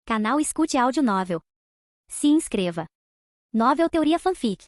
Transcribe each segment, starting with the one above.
Canal Escute Áudio Novel. Se inscreva. Novel Teoria Fanfic.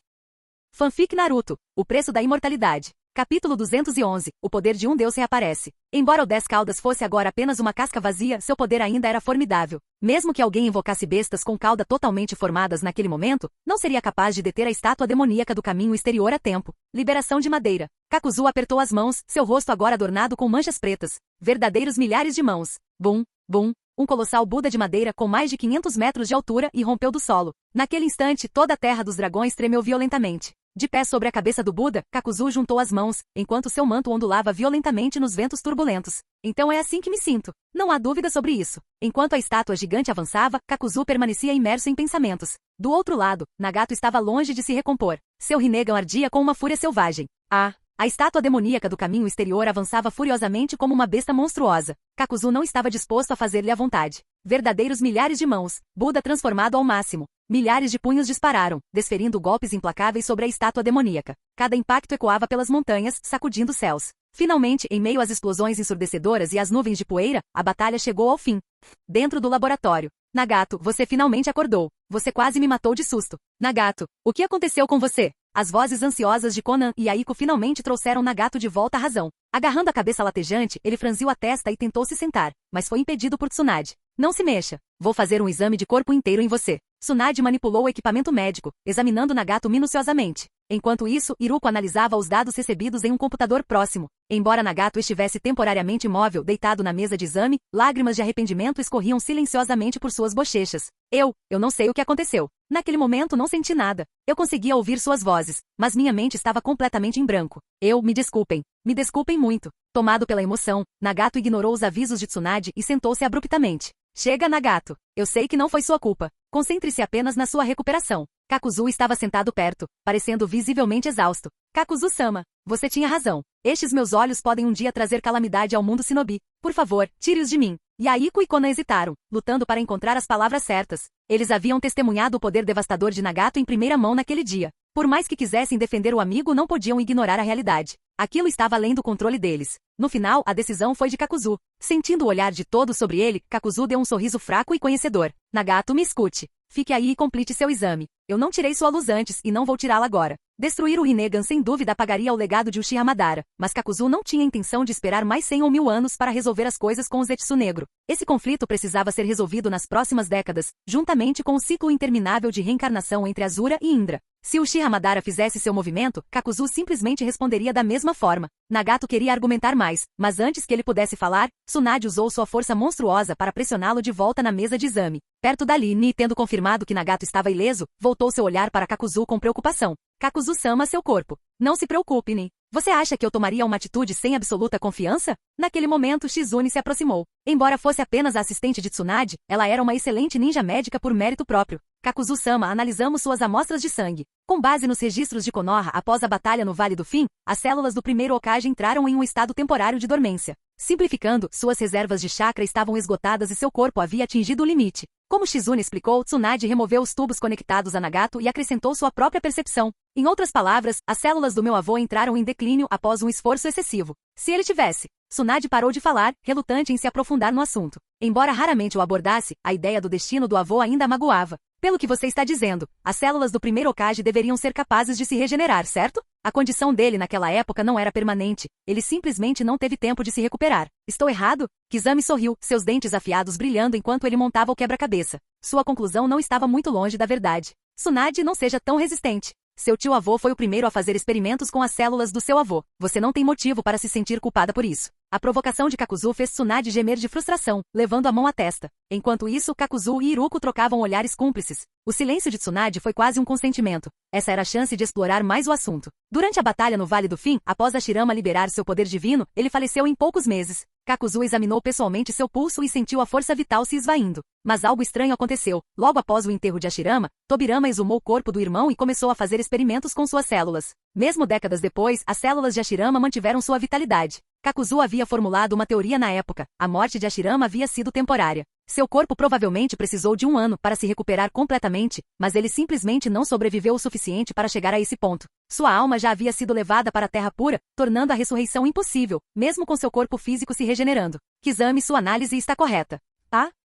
Fanfic Naruto, o preço da imortalidade. Capítulo 211, o poder de um deus reaparece. Embora o 10 caudas fosse agora apenas uma casca vazia, seu poder ainda era formidável. Mesmo que alguém invocasse bestas com cauda totalmente formadas naquele momento, não seria capaz de deter a estátua demoníaca do caminho exterior a tempo. Liberação de madeira. Kakuzu apertou as mãos, seu rosto agora adornado com manchas pretas. Verdadeiros milhares de mãos. Bum, bum. Um colossal Buda de madeira com mais de 500 metros de altura e rompeu do solo. Naquele instante, toda a terra dos dragões tremeu violentamente. De pé sobre a cabeça do Buda, Kakuzu juntou as mãos, enquanto seu manto ondulava violentamente nos ventos turbulentos. Então é assim que me sinto. Não há dúvida sobre isso. Enquanto a estátua gigante avançava, Kakuzu permanecia imerso em pensamentos. Do outro lado, Nagato estava longe de se recompor. Seu Rinnegan ardia com uma fúria selvagem. A estátua demoníaca do caminho exterior avançava furiosamente como uma besta monstruosa. Kakuzu não estava disposto a fazer-lhe a vontade. Verdadeiros milhares de mãos, Buda transformado ao máximo. Milhares de punhos dispararam, desferindo golpes implacáveis sobre a estátua demoníaca. Cada impacto ecoava pelas montanhas, sacudindo os céus. Finalmente, em meio às explosões ensurdecedoras e às nuvens de poeira, a batalha chegou ao fim. Dentro do laboratório. Nagato, você finalmente acordou. Você quase me matou de susto. Nagato, o que aconteceu com você? As vozes ansiosas de Konan e Aiko finalmente trouxeram Nagato de volta à razão. Agarrando a cabeça latejante, ele franziu a testa e tentou se sentar, mas foi impedido por Tsunade. Não se mexa. Vou fazer um exame de corpo inteiro em você. Tsunade manipulou o equipamento médico, examinando Nagato minuciosamente. Enquanto isso, Iruko analisava os dados recebidos em um computador próximo. Embora Nagato estivesse temporariamente imóvel, deitado na mesa de exame, lágrimas de arrependimento escorriam silenciosamente por suas bochechas. Eu não sei o que aconteceu. Naquele momento não senti nada. Eu conseguia ouvir suas vozes, mas minha mente estava completamente em branco. Me desculpem. Me desculpem muito. Tomado pela emoção, Nagato ignorou os avisos de Tsunade e sentou-se abruptamente. Chega, Nagato. Eu sei que não foi sua culpa. Concentre-se apenas na sua recuperação. Kakuzu estava sentado perto, parecendo visivelmente exausto. Kakuzu-sama, você tinha razão. Estes meus olhos podem um dia trazer calamidade ao mundo shinobi. Por favor, tire-os de mim. Aiko e Konan hesitaram, lutando para encontrar as palavras certas. Eles haviam testemunhado o poder devastador de Nagato em primeira mão naquele dia. Por mais que quisessem defender o amigo, não podiam ignorar a realidade. Aquilo estava além do controle deles. No final, a decisão foi de Kakuzu. Sentindo o olhar de todos sobre ele, Kakuzu deu um sorriso fraco e conhecedor. Nagato, me escute. Fique aí e complete seu exame. Eu não tirei sua luz antes e não vou tirá-la agora. Destruir o Rinnegan sem dúvida apagaria o legado de Uchiha Madara, mas Kakuzu não tinha intenção de esperar mais 100 ou 1000 anos para resolver as coisas com o Zetsu Negro. Esse conflito precisava ser resolvido nas próximas décadas, juntamente com o ciclo interminável de reencarnação entre Azura e Indra. Se Uchiha Madara fizesse seu movimento, Kakuzu simplesmente responderia da mesma forma. Nagato queria argumentar mais, mas antes que ele pudesse falar, Tsunade usou sua força monstruosa para pressioná-lo de volta na mesa de exame. Perto dali, Ni, tendo confirmado que Nagato estava ileso, voltou seu olhar para Kakuzu com preocupação. Kakuzu-sama, seu corpo. Não se preocupe, Ni. Você acha que eu tomaria uma atitude sem absoluta confiança? Naquele momento, Shizune se aproximou. Embora fosse apenas a assistente de Tsunade, ela era uma excelente ninja médica por mérito próprio. Kakuzu-sama, analisamos suas amostras de sangue. Com base nos registros de Konoha após a batalha no Vale do Fim, as células do primeiro Hokage entraram em um estado temporário de dormência. Simplificando, suas reservas de chakra estavam esgotadas e seu corpo havia atingido o limite. Como Shizune explicou, Tsunade removeu os tubos conectados a Nagato e acrescentou sua própria percepção. Em outras palavras, as células do meu avô entraram em declínio após um esforço excessivo. Se ele tivesse... Tsunade parou de falar, relutante em se aprofundar no assunto. Embora raramente o abordasse, a ideia do destino do avô ainda a magoava. Pelo que você está dizendo, as células do primeiro Hokage deveriam ser capazes de se regenerar, certo? A condição dele naquela época não era permanente. Ele simplesmente não teve tempo de se recuperar. Estou errado? Kizami sorriu, seus dentes afiados brilhando enquanto ele montava o quebra-cabeça. Sua conclusão não estava muito longe da verdade. Tsunade, não seja tão resistente. Seu tio-avô foi o primeiro a fazer experimentos com as células do seu avô. Você não tem motivo para se sentir culpada por isso. A provocação de Kakuzu fez Tsunade gemer de frustração, levando a mão à testa. Enquanto isso, Kakuzu e Iruko trocavam olhares cúmplices. O silêncio de Tsunade foi quase um consentimento. Essa era a chance de explorar mais o assunto. Durante a batalha no Vale do Fim, após Hashirama liberar seu poder divino, ele faleceu em poucos meses. Kakuzu examinou pessoalmente seu pulso e sentiu a força vital se esvaindo. Mas algo estranho aconteceu. Logo após o enterro de Hashirama, Tobirama exumou o corpo do irmão e começou a fazer experimentos com suas células. Mesmo décadas depois, as células de Hashirama mantiveram sua vitalidade. Kakuzu havia formulado uma teoria na época. A morte de Hashirama havia sido temporária. Seu corpo provavelmente precisou de 1 ano para se recuperar completamente, mas ele simplesmente não sobreviveu o suficiente para chegar a esse ponto. Sua alma já havia sido levada para a terra pura, tornando a ressurreição impossível, mesmo com seu corpo físico se regenerando. Kizami, sua análise está correta.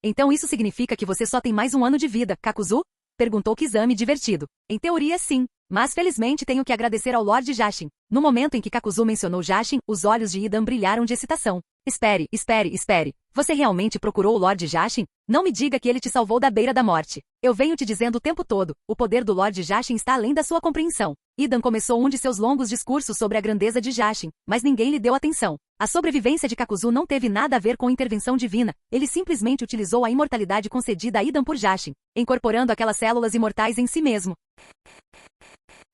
Então isso significa que você só tem mais um ano de vida, Kakuzu? Perguntou Kizami divertido. Em teoria sim, mas felizmente tenho que agradecer ao Lord Jashin. No momento em que Kakuzu mencionou Jashin, os olhos de Idan brilharam de excitação. Espere. Você realmente procurou o Lord Jashin? Não me diga que ele te salvou da beira da morte. Eu venho te dizendo o tempo todo, o poder do Lord Jashin está além da sua compreensão. Idan começou um de seus longos discursos sobre a grandeza de Jashin, mas ninguém lhe deu atenção. A sobrevivência de Kakuzu não teve nada a ver com intervenção divina, ele simplesmente utilizou a imortalidade concedida a Idan por Jashin, incorporando aquelas células imortais em si mesmo.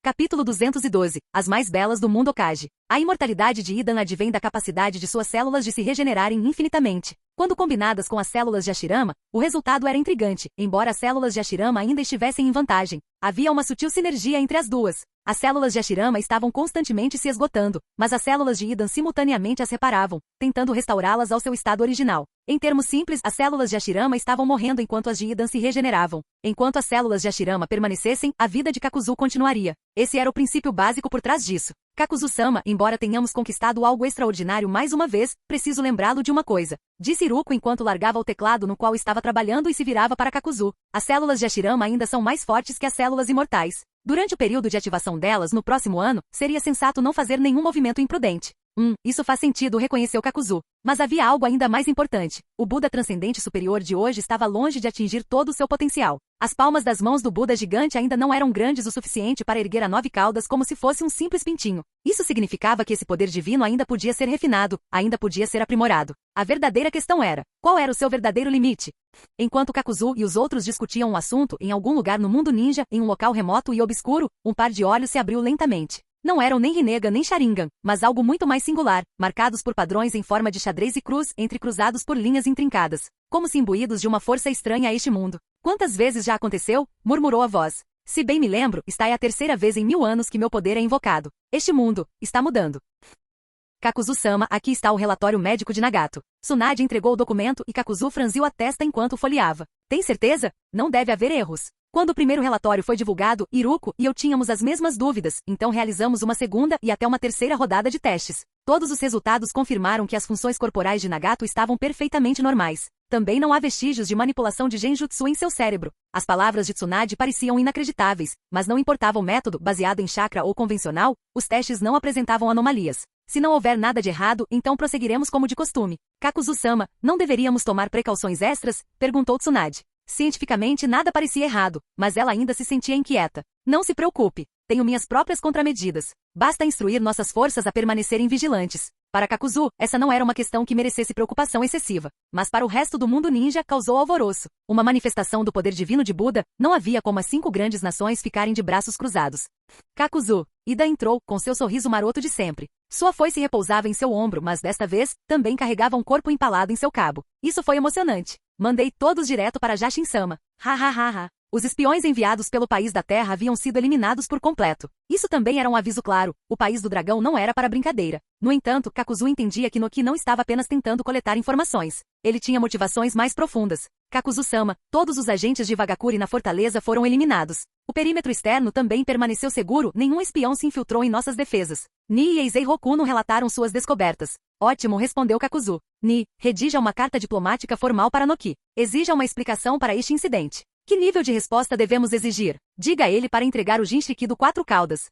Capítulo 212. As mais belas do mundo Okage. A imortalidade de Idan advém da capacidade de suas células de se regenerarem infinitamente. Quando combinadas com as células de Hashirama, o resultado era intrigante, embora as células de Hashirama ainda estivessem em vantagem. Havia uma sutil sinergia entre as duas. As células de Hashirama estavam constantemente se esgotando, mas as células de Idan simultaneamente as reparavam, tentando restaurá-las ao seu estado original. Em termos simples, as células de Hashirama estavam morrendo enquanto as de Idan se regeneravam. Enquanto as células de Hashirama permanecessem, a vida de Kakuzu continuaria. Esse era o princípio básico por trás disso. Kakuzu-sama, embora tenhamos conquistado algo extraordinário mais uma vez, preciso lembrá-lo de uma coisa. Disse Iruko enquanto largava o teclado no qual estava trabalhando e se virava para Kakuzu. As células de Hashirama ainda são mais fortes que as células imortais. Durante o período de ativação delas no próximo ano, seria sensato não fazer nenhum movimento imprudente. Isso faz sentido, reconheceu Kakuzu. Mas havia algo ainda mais importante. O Buda transcendente superior de hoje estava longe de atingir todo o seu potencial. As palmas das mãos do Buda gigante ainda não eram grandes o suficiente para erguer a 9 caudas como se fosse um simples pintinho. Isso significava que esse poder divino ainda podia ser refinado, ainda podia ser aprimorado. A verdadeira questão era, qual era o seu verdadeiro limite? Enquanto Kakuzu e os outros discutiam um assunto em algum lugar no mundo ninja, em um local remoto e obscuro, um par de olhos se abriu lentamente. Não eram nem Rinnegan nem Sharingan, mas algo muito mais singular, marcados por padrões em forma de xadrez e cruz, entrecruzados por linhas intrincadas, como se imbuídos de uma força estranha a este mundo. Quantas vezes já aconteceu? Murmurou a voz. Se bem me lembro, esta é a terceira vez em 1000 anos que meu poder é invocado. Este mundo está mudando. Kakuzu-sama, aqui está o relatório médico de Nagato. Tsunade entregou o documento e Kakuzu franziu a testa enquanto folheava. Tem certeza? Não deve haver erros. Quando o primeiro relatório foi divulgado, Iruko e eu tínhamos as mesmas dúvidas, então realizamos uma segunda e até uma terceira rodada de testes. Todos os resultados confirmaram que as funções corporais de Nagato estavam perfeitamente normais. Também não há vestígios de manipulação de genjutsu em seu cérebro. As palavras de Tsunade pareciam inacreditáveis, mas não importava o método, baseado em chakra ou convencional, os testes não apresentavam anomalias. Se não houver nada de errado, então prosseguiremos como de costume. Kakuzu-sama, não deveríamos tomar precauções extras? Perguntou Tsunade. Cientificamente nada parecia errado, mas ela ainda se sentia inquieta. Não se preocupe, tenho minhas próprias contramedidas. Basta instruir nossas forças a permanecerem vigilantes. Para Kakuzu, essa não era uma questão que merecesse preocupação excessiva, mas para o resto do mundo ninja causou alvoroço. Uma manifestação do poder divino de Buda, não havia como as 5 grandes nações ficarem de braços cruzados. Kakuzu, Ida entrou, com seu sorriso maroto de sempre. Sua foice repousava em seu ombro, mas desta vez, também carregava um corpo empalado em seu cabo. Isso foi emocionante. Mandei todos direto para Jashin-sama. Ha. Os espiões enviados pelo País da Terra haviam sido eliminados por completo. Isso também era um aviso claro, o País do Dragão não era para brincadeira. No entanto, Kakuzu entendia que Noki não estava apenas tentando coletar informações. Ele tinha motivações mais profundas. Kakuzu-sama, todos os agentes de Vagakuri na fortaleza foram eliminados. O perímetro externo também permaneceu seguro, nenhum espião se infiltrou em nossas defesas. Ni e Eizei Hokuno relataram suas descobertas. Ótimo, respondeu Kakuzu. Ni, redija uma carta diplomática formal para Noki. Exija uma explicação para este incidente. Que nível de resposta devemos exigir? Diga a ele para entregar o Jinchiki do 4 caudas.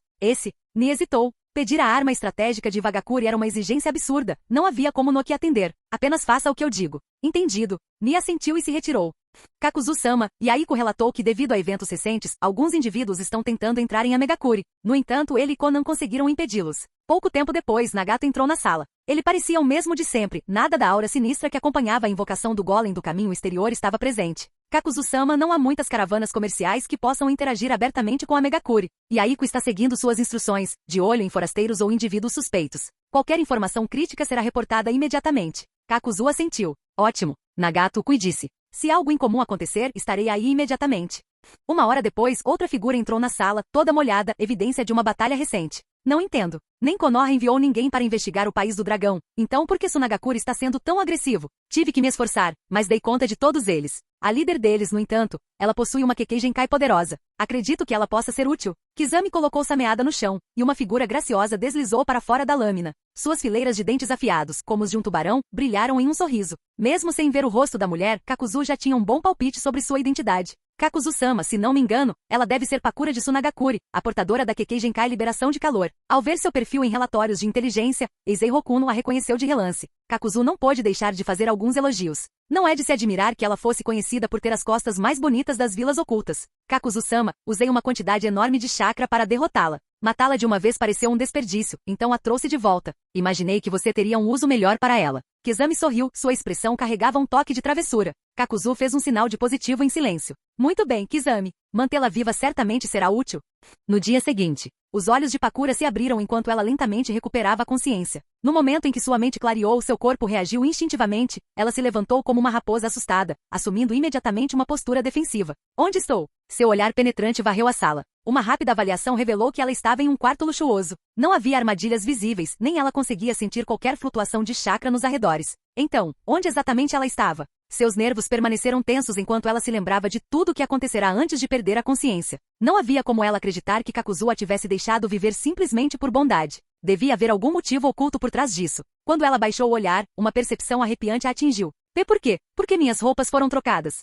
Ni hesitou. Pedir a arma estratégica de Vagakuri era uma exigência absurda. Não havia como Noki atender. Apenas faça o que eu digo. Entendido. Ni assentiu e se retirou. Kakuzu-sama, Yaiko relatou que devido a eventos recentes, alguns indivíduos estão tentando entrar em Amegakuri. No entanto, ele e Konan conseguiram impedi-los. Pouco tempo depois, Nagato entrou na sala. Ele parecia o mesmo de sempre, nada da aura sinistra que acompanhava a invocação do golem do caminho exterior estava presente. Kakuzu-sama, não há muitas caravanas comerciais que possam interagir abertamente com a Megakuri. Yaiko está seguindo suas instruções, de olho em forasteiros ou indivíduos suspeitos. Qualquer informação crítica será reportada imediatamente. Kakuzu assentiu. Ótimo. Nagato disse. Se algo incomum acontecer, estarei aí imediatamente. 1 hora depois, outra figura entrou na sala, toda molhada, evidência de uma batalha recente. Não entendo. Nem Konoha enviou ninguém para investigar o País do Dragão. Então por que Sunagakure está sendo tão agressivo? Tive que me esforçar, mas dei conta de todos eles. A líder deles, no entanto, ela possui uma Kekkei Genkai poderosa. Acredito que ela possa ser útil. Kizami colocou Sameada no chão, e uma figura graciosa deslizou para fora da lâmina. Suas fileiras de dentes afiados, como os de um tubarão, brilharam em um sorriso. Mesmo sem ver o rosto da mulher, Kakuzu já tinha um bom palpite sobre sua identidade. Kakuzu-sama, se não me engano, ela deve ser Pakura de Tsunagakure, a portadora da Kekkei Genkai Liberação de Calor. Ao ver seu perfil em relatórios de inteligência, Eisei Hokuno a reconheceu de relance. Kakuzu não pôde deixar de fazer alguns elogios. Não é de se admirar que ela fosse conhecida por ter as costas mais bonitas das vilas ocultas. Kakuzu-sama, usei uma quantidade enorme de chakra para derrotá-la. Matá-la de uma vez pareceu um desperdício, então a trouxe de volta. Imaginei que você teria um uso melhor para ela. Kizami sorriu, sua expressão carregava um toque de travessura. Kakuzu fez um sinal de positivo em silêncio. Muito bem, Kizami. Mantê-la viva certamente será útil. No dia seguinte, os olhos de Pakura se abriram enquanto ela lentamente recuperava a consciência. No momento em que sua mente clareou, seu corpo reagiu instintivamente, ela se levantou como uma raposa assustada, assumindo imediatamente uma postura defensiva. Onde estou? Seu olhar penetrante varreu a sala. Uma rápida avaliação revelou que ela estava em um quarto luxuoso. Não havia armadilhas visíveis, nem ela conseguia sentir qualquer flutuação de chakra nos arredores. Então, onde exatamente ela estava? Seus nervos permaneceram tensos enquanto ela se lembrava de tudo o que acontecerá antes de perder a consciência. Não havia como ela acreditar que Kakuzu a tivesse deixado viver simplesmente por bondade. Devia haver algum motivo oculto por trás disso. Quando ela baixou o olhar, uma percepção arrepiante a atingiu. Por quê? Por que minhas roupas foram trocadas?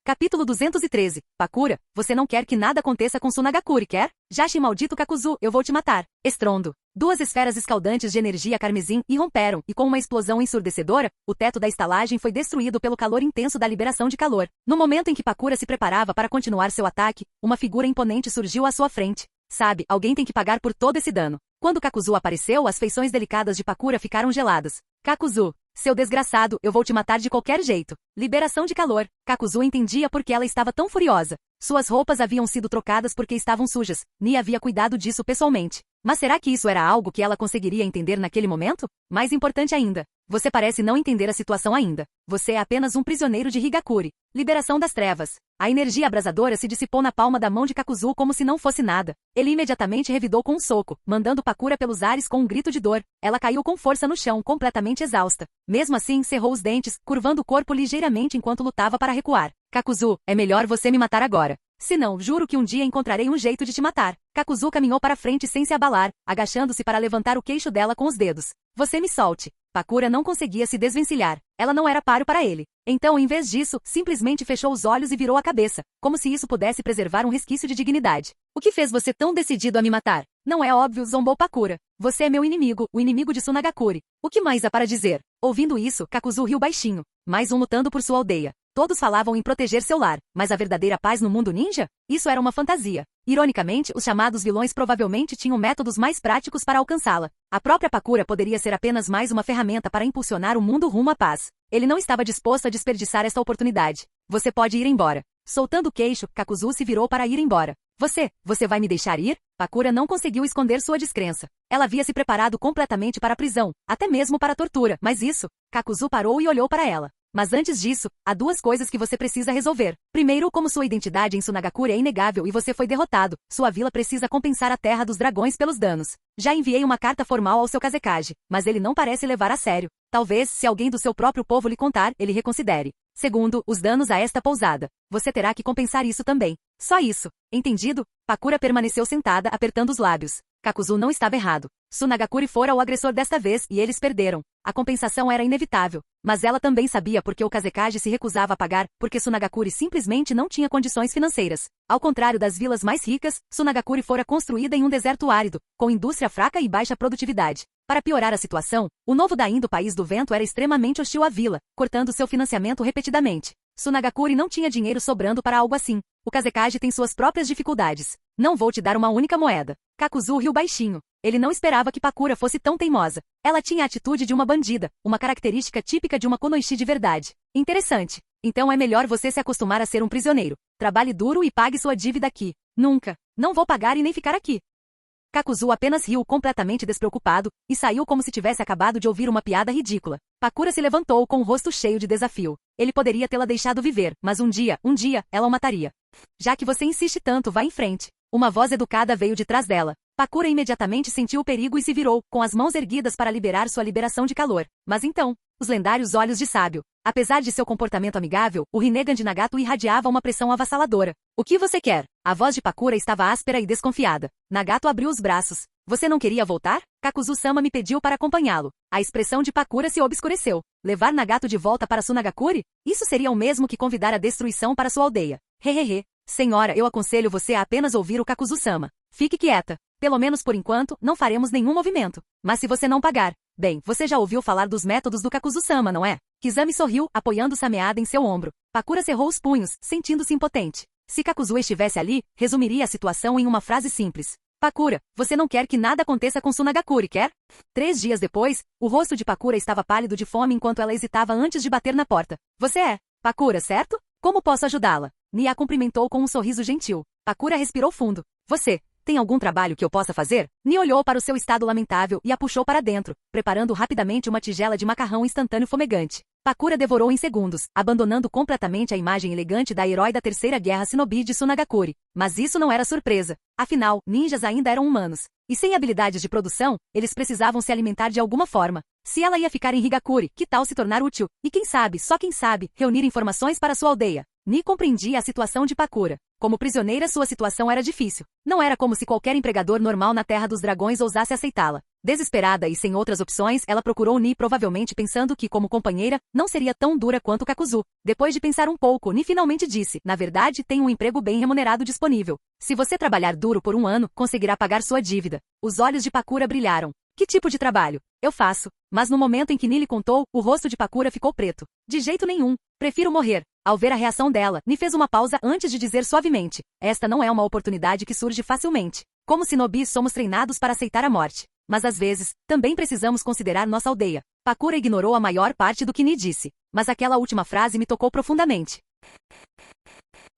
Capítulo 213. Pakura, você não quer que nada aconteça com Tsunagakure, quer? Jashi maldito Kakuzu, eu vou te matar. Estrondo. Duas esferas escaldantes de energia carmesim irromperam, e com uma explosão ensurdecedora, o teto da estalagem foi destruído pelo calor intenso da liberação de calor. No momento em que Pakura se preparava para continuar seu ataque, uma figura imponente surgiu à sua frente. Sabe, alguém tem que pagar por todo esse dano. Quando Kakuzu apareceu, as feições delicadas de Pakura ficaram geladas. Kakuzu, seu desgraçado, eu vou te matar de qualquer jeito. Liberação de calor. Kakuzu entendia por que ela estava tão furiosa. Suas roupas haviam sido trocadas porque estavam sujas. Nia havia cuidado disso pessoalmente. Mas será que isso era algo que ela conseguiria entender naquele momento? Mais importante ainda, você parece não entender a situação ainda. Você é apenas um prisioneiro de Higakure. Liberação das trevas. A energia abrasadora se dissipou na palma da mão de Kakuzu como se não fosse nada. Ele imediatamente revidou com um soco, mandando Pakura pelos ares com um grito de dor. Ela caiu com força no chão, completamente exausta. Mesmo assim, cerrou os dentes, curvando o corpo ligeiramente enquanto lutava para recuar. Kakuzu, é melhor você me matar agora. Senão, juro que um dia encontrarei um jeito de te matar. Kakuzu caminhou para frente sem se abalar, agachando-se para levantar o queixo dela com os dedos. Você me solte. Pakura não conseguia se desvencilhar. Ela não era páreo para ele. Então, em vez disso, simplesmente fechou os olhos e virou a cabeça, como se isso pudesse preservar um resquício de dignidade. O que fez você tão decidido a me matar? Não é óbvio, zombou Pakura. Você é meu inimigo, o inimigo de Tsunagakure. O que mais há para dizer? Ouvindo isso, Kakuzu riu baixinho. Mais um lutando por sua aldeia. Todos falavam em proteger seu lar, mas a verdadeira paz no mundo ninja? Isso era uma fantasia. Ironicamente, os chamados vilões provavelmente tinham métodos mais práticos para alcançá-la. A própria Pakura poderia ser apenas mais uma ferramenta para impulsionar o mundo rumo à paz. Ele não estava disposto a desperdiçar esta oportunidade. Você pode ir embora. Soltando o queixo, Kakuzu se virou para ir embora. Você vai me deixar ir? Pakura não conseguiu esconder sua descrença. Ela havia se preparado completamente para a prisão, até mesmo para a tortura, mas isso... Kakuzu parou e olhou para ela. Mas antes disso, há duas coisas que você precisa resolver. Primeiro, como sua identidade em Tsunagakure é inegável e você foi derrotado, sua vila precisa compensar a Terra dos Dragões pelos danos. Já enviei uma carta formal ao seu Kazekage, mas ele não parece levar a sério. Talvez, se alguém do seu próprio povo lhe contar, ele reconsidere. Segundo, os danos a esta pousada. Você terá que compensar isso também. Só isso. Entendido? Pakura permaneceu sentada, apertando os lábios. Kakuzu não estava errado. Tsunagakure fora o agressor desta vez e eles perderam. A compensação era inevitável. Mas ela também sabia porque o Kazekage se recusava a pagar, porque Tsunagakure simplesmente não tinha condições financeiras. Ao contrário das vilas mais ricas, Tsunagakure fora construída em um deserto árido, com indústria fraca e baixa produtividade. Para piorar a situação, o novo Daim do País do Vento era extremamente hostil à vila, cortando seu financiamento repetidamente. Tsunagakure não tinha dinheiro sobrando para algo assim. O Kazekage tem suas próprias dificuldades. Não vou te dar uma única moeda. Kakuzu riu baixinho. Ele não esperava que Pakura fosse tão teimosa. Ela tinha a atitude de uma bandida, uma característica típica de uma Kunoichi de verdade. Interessante. Então é melhor você se acostumar a ser um prisioneiro. Trabalhe duro e pague sua dívida aqui. Nunca. Não vou pagar e nem ficar aqui. Kakuzu apenas riu completamente despreocupado, e saiu como se tivesse acabado de ouvir uma piada ridícula. Pakura se levantou com o rosto cheio de desafio. Ele poderia tê-la deixado viver, mas um dia, ela o mataria. Já que você insiste tanto, vá em frente. Uma voz educada veio de trás dela. Pakura imediatamente sentiu o perigo e se virou, com as mãos erguidas para liberar sua liberação de calor. Mas então, os lendários olhos de sábio. Apesar de seu comportamento amigável, o Rinnegan de Nagato irradiava uma pressão avassaladora. O que você quer? A voz de Pakura estava áspera e desconfiada. Nagato abriu os braços. Você não queria voltar? Kakuzu-sama me pediu para acompanhá-lo. A expressão de Pakura se obscureceu. Levar Nagato de volta para Sunagakure? Isso seria o mesmo que convidar a destruição para sua aldeia. Hehehe. Senhora, eu aconselho você a apenas ouvir o Kakuzu-sama. Fique quieta. Pelo menos por enquanto, não faremos nenhum movimento. Mas se você não pagar... Bem, você já ouviu falar dos métodos do Kakuzu-sama, não é? Kizami sorriu, apoiando Sameada em seu ombro. Pakura cerrou os punhos, sentindo-se impotente. Se Kakuzu estivesse ali, resumiria a situação em uma frase simples. Pakura, você não quer que nada aconteça com Sunagakure, quer? 3 dias depois, o rosto de Pakura estava pálido de fome enquanto ela hesitava antes de bater na porta. Você é Pakura, certo? Como posso ajudá-la? Nia a cumprimentou com um sorriso gentil. Pakura respirou fundo. Você... Tem algum trabalho que eu possa fazer? Ni olhou para o seu estado lamentável e a puxou para dentro, preparando rapidamente uma tigela de macarrão instantâneo fumegante. Pakura devorou em segundos, abandonando completamente a imagem elegante da herói da Terceira Guerra Shinobi de Sunagakure. Mas isso não era surpresa. Afinal, ninjas ainda eram humanos. E sem habilidades de produção, eles precisavam se alimentar de alguma forma. Se ela ia ficar em Higakure, que tal se tornar útil? E quem sabe, só quem sabe, reunir informações para sua aldeia? Ni compreendia a situação de Pakura. Como prisioneira, sua situação era difícil. Não era como se qualquer empregador normal na Terra dos Dragões ousasse aceitá-la. Desesperada e sem outras opções, ela procurou Ni provavelmente pensando que, como companheira, não seria tão dura quanto Kakuzu. Depois de pensar um pouco, Ni finalmente disse, na verdade, tem um emprego bem remunerado disponível. Se você trabalhar duro por 1 ano, conseguirá pagar sua dívida. Os olhos de Pakura brilharam. Que tipo de trabalho? Eu faço. Mas no momento em que Ni lhe contou, o rosto de Pakura ficou preto. De jeito nenhum. Prefiro morrer. Ao ver a reação dela, Ni fez uma pausa antes de dizer suavemente. Esta não é uma oportunidade que surge facilmente. Como Shinobis somos treinados para aceitar a morte. Mas às vezes, também precisamos considerar nossa aldeia. Pakura ignorou a maior parte do que Ni disse. Mas aquela última frase me tocou profundamente.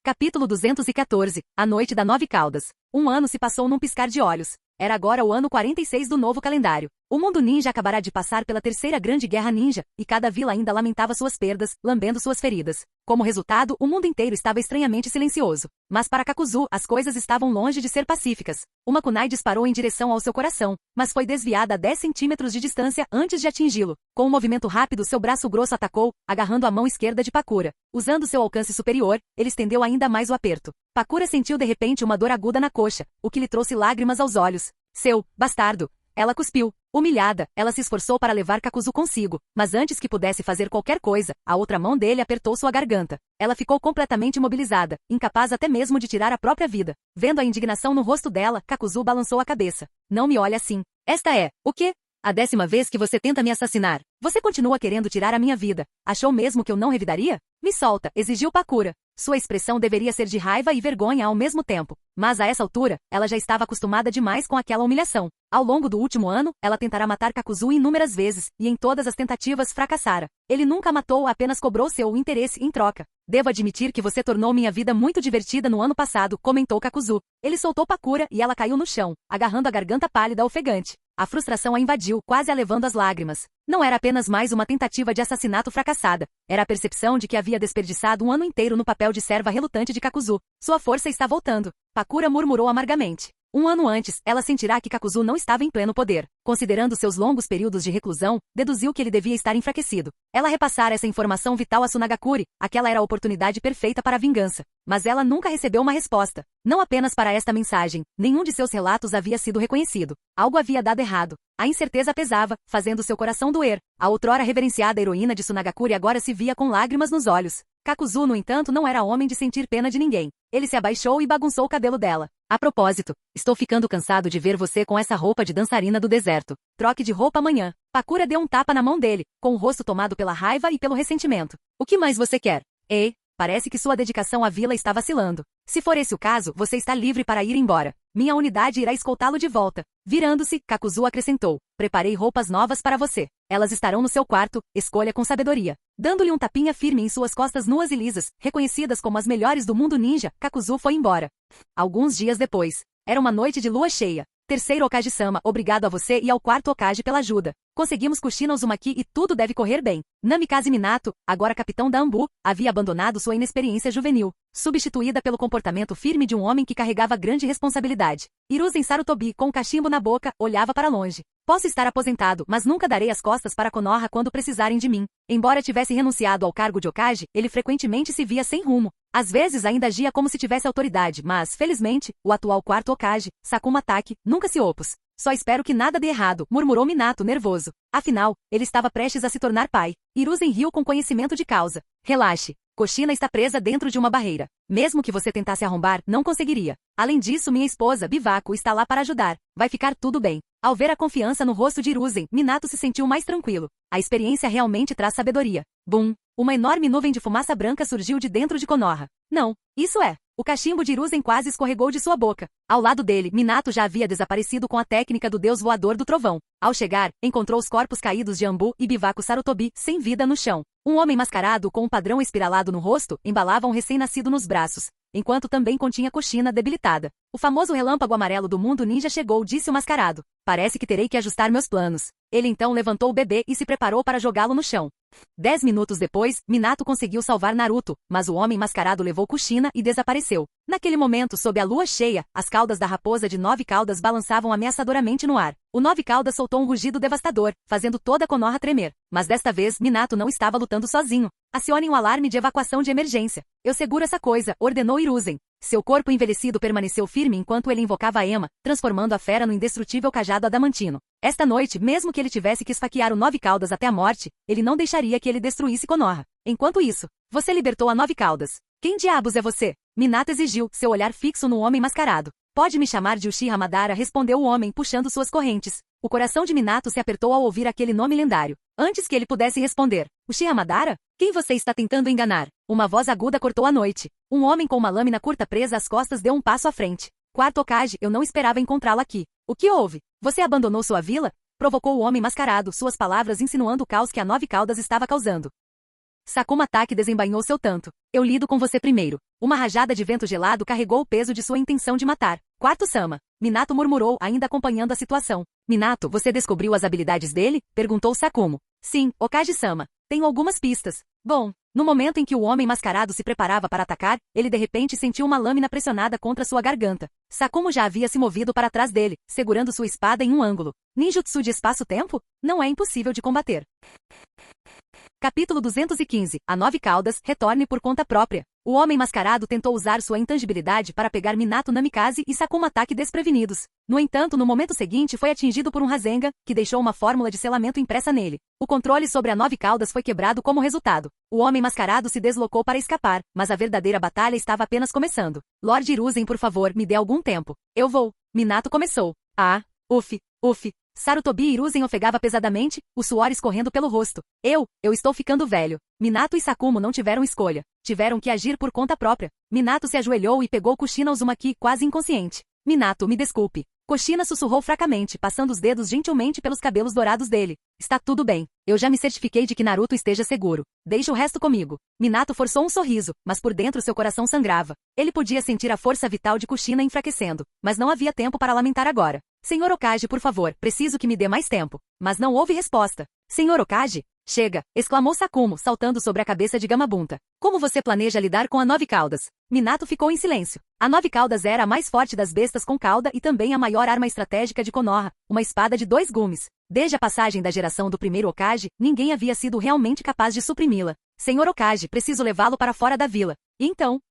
Capítulo 214. A Noite da 9 Caudas. 1 ano se passou num piscar de olhos. Era agora o ano 46 do novo calendário. O mundo ninja acabara de passar pela terceira grande guerra ninja, e cada vila ainda lamentava suas perdas, lambendo suas feridas. Como resultado, o mundo inteiro estava estranhamente silencioso. Mas para Kakuzu, as coisas estavam longe de ser pacíficas. Uma kunai disparou em direção ao seu coração, mas foi desviada a 10 centímetros de distância antes de atingi-lo. Com um movimento rápido, seu braço grosso atacou, agarrando a mão esquerda de Pakura. Usando seu alcance superior, ele estendeu ainda mais o aperto. Pakura sentiu de repente uma dor aguda na coxa, o que lhe trouxe lágrimas aos olhos. Seu bastardo! Ela cuspiu. Humilhada, ela se esforçou para levar Kakuzu consigo, mas antes que pudesse fazer qualquer coisa, a outra mão dele apertou sua garganta. Ela ficou completamente imobilizada, incapaz até mesmo de tirar a própria vida. Vendo a indignação no rosto dela, Kakuzu balançou a cabeça. Não me olhe assim. Esta é, o quê? A 10ª vez que você tenta me assassinar. Você continua querendo tirar a minha vida. Achou mesmo que eu não revidaria? Me solta, exigiu Pakura. Sua expressão deveria ser de raiva e vergonha ao mesmo tempo. Mas a essa altura, ela já estava acostumada demais com aquela humilhação. Ao longo do último ano, ela tentará matar Kakuzu inúmeras vezes, e em todas as tentativas fracassara. Ele nunca matou, apenas cobrou seu interesse em troca. Devo admitir que você tornou minha vida muito divertida no ano passado, comentou Kakuzu. Ele soltou Pakura e ela caiu no chão, agarrando a garganta pálida ofegante. A frustração a invadiu, quase a levando às lágrimas. Não era apenas mais uma tentativa de assassinato fracassada. Era a percepção de que havia desperdiçado 1 ano inteiro no papel de serva relutante de Kakuzu. Sua força está voltando. Pakura murmurou amargamente. 1 ano antes, ela sentirá que Kakuzu não estava em pleno poder. Considerando seus longos períodos de reclusão, deduziu que ele devia estar enfraquecido. Ela repassara essa informação vital a Sunagakure, aquela era a oportunidade perfeita para a vingança. Mas ela nunca recebeu uma resposta. Não apenas para esta mensagem, nenhum de seus relatos havia sido reconhecido. Algo havia dado errado. A incerteza pesava, fazendo seu coração doer. A outrora reverenciada heroína de Sunagakure agora se via com lágrimas nos olhos. Kakuzu, no entanto, não era homem de sentir pena de ninguém. Ele se abaixou e bagunçou o cabelo dela. A propósito, estou ficando cansado de ver você com essa roupa de dançarina do deserto. Troque de roupa amanhã. Pakura deu um tapa na mão dele, com o rosto tomado pela raiva e pelo ressentimento. O que mais você quer? Ei, parece que sua dedicação à vila está vacilando. Se for esse o caso, você está livre para ir embora. Minha unidade irá escoltá-lo de volta. Virando-se, Kakuzu acrescentou. Preparei roupas novas para você. Elas estarão no seu quarto, escolha com sabedoria. Dando-lhe um tapinha firme em suas costas nuas e lisas, reconhecidas como as melhores do mundo ninja, Kakuzu foi embora. Alguns dias depois. Era uma noite de lua cheia. Terceiro Okage-sama, obrigado a você e ao quarto Okage pela ajuda. Conseguimos Kushina Uzumaki e tudo deve correr bem. Namikaze Minato, agora capitão da Ambu, havia abandonado sua inexperiência juvenil, substituída pelo comportamento firme de um homem que carregava grande responsabilidade. Hiruzen Sarutobi, com um cachimbo na boca, olhava para longe. Posso estar aposentado, mas nunca darei as costas para Konoha quando precisarem de mim. Embora tivesse renunciado ao cargo de Hokage, ele frequentemente se via sem rumo. Às vezes ainda agia como se tivesse autoridade, mas, felizmente, o atual quarto Hokage, Sakuma Taki, nunca se opôs. Só espero que nada dê errado, murmurou Minato nervoso. Afinal, ele estava prestes a se tornar pai. Hiruzen riu com conhecimento de causa. Relaxe. Kushina está presa dentro de uma barreira. Mesmo que você tentasse arrombar, não conseguiria. Além disso, minha esposa, Bivaco, está lá para ajudar. Vai ficar tudo bem. Ao ver a confiança no rosto de Hiruzen, Minato se sentiu mais tranquilo. A experiência realmente traz sabedoria. Bum! Uma enorme nuvem de fumaça branca surgiu de dentro de Konoha. Não, isso é. O cachimbo de Hiruzen quase escorregou de sua boca. Ao lado dele, Minato já havia desaparecido com a técnica do deus voador do trovão. Ao chegar, encontrou os corpos caídos de Anbu e Bivaco Sarutobi, sem vida no chão. Um homem mascarado com um padrão espiralado no rosto, embalava um recém-nascido nos braços, enquanto também continha Kushina debilitada. O famoso relâmpago amarelo do mundo ninja chegou, disse o mascarado. Parece que terei que ajustar meus planos. Ele então levantou o bebê e se preparou para jogá-lo no chão. 10 minutos depois, Minato conseguiu salvar Naruto, mas o homem mascarado levou Kushina e desapareceu. Naquele momento, sob a lua cheia, as caudas da raposa de 9 caudas balançavam ameaçadoramente no ar. O 9 caudas soltou um rugido devastador, fazendo toda a Konoha tremer. Mas desta vez, Minato não estava lutando sozinho. Acione um alarme de evacuação de emergência. Eu seguro essa coisa, ordenou Hiruzen. Seu corpo envelhecido permaneceu firme enquanto ele invocava a Ema, transformando a fera no indestrutível cajado adamantino. Esta noite, mesmo que ele tivesse que esfaquear o 9 caudas até a morte, ele não deixaria que ele destruísse Konoha. Enquanto isso, você libertou a 9 caudas. Quem diabos é você? Minato exigiu, seu olhar fixo no homem mascarado. Pode me chamar de Uchiha Madara, respondeu o homem puxando suas correntes. O coração de Minato se apertou ao ouvir aquele nome lendário. Antes que ele pudesse responder, Uchiha Madara? Quem você está tentando enganar? Uma voz aguda cortou a noite. Um homem com uma lâmina curta presa às costas deu um passo à frente. Quarto Hokage, eu não esperava encontrá-lo aqui. O que houve? Você abandonou sua vila? Provocou o homem mascarado, suas palavras insinuando o caos que a 9 caudas estava causando. Sakuma Taki desembainhou seu tanto. Eu lido com você primeiro. Uma rajada de vento gelado carregou o peso de sua intenção de matar. Quarto Sama. Minato murmurou, ainda acompanhando a situação. Minato, você descobriu as habilidades dele? Perguntou Sakumo. Sim, Hokage-sama. Tenho algumas pistas. Bom, no momento em que o homem mascarado se preparava para atacar, ele de repente sentiu uma lâmina pressionada contra sua garganta. Sakumo já havia se movido para trás dele, segurando sua espada em um ângulo. Ninjutsu de espaço-tempo? Não é impossível de combater. Capítulo 215. A 9 caudas, retorne por conta própria. O homem mascarado tentou usar sua intangibilidade para pegar Minato Namikaze e Sakuma Taki desprevenidos. No entanto, no momento seguinte foi atingido por um Rasengan, que deixou uma fórmula de selamento impressa nele. O controle sobre a 9 caudas foi quebrado como resultado. O homem mascarado se deslocou para escapar, mas a verdadeira batalha estava apenas começando. Lord Hiruzen, por favor, me dê algum tempo. Eu vou. Minato começou. Ah, uf. Sarutobi e Hiruzen ofegava pesadamente, o suor escorrendo pelo rosto. Eu estou ficando velho. Minato e Sakumo não tiveram escolha. Tiveram que agir por conta própria. Minato se ajoelhou e pegou Kushina Uzumaki, quase inconsciente. Minato, me desculpe. Kushina sussurrou fracamente, passando os dedos gentilmente pelos cabelos dourados dele. Está tudo bem. Eu já me certifiquei de que Naruto esteja seguro. Deixe o resto comigo. Minato forçou um sorriso, mas por dentro seu coração sangrava. Ele podia sentir a força vital de Kushina enfraquecendo, mas não havia tempo para lamentar agora. Senhor Hokage, por favor, preciso que me dê mais tempo. Mas não houve resposta. Senhor Hokage? Chega! Exclamou Sakumo, saltando sobre a cabeça de Gamabunta. Como você planeja lidar com a 9 caudas? Minato ficou em silêncio. A 9 caudas era a mais forte das bestas com cauda e também a maior arma estratégica de Konoha, uma espada de 2 gumes. Desde a passagem da geração do primeiro Hokage, ninguém havia sido realmente capaz de suprimi-la. Senhor Hokage, preciso levá-lo para fora da vila. E então,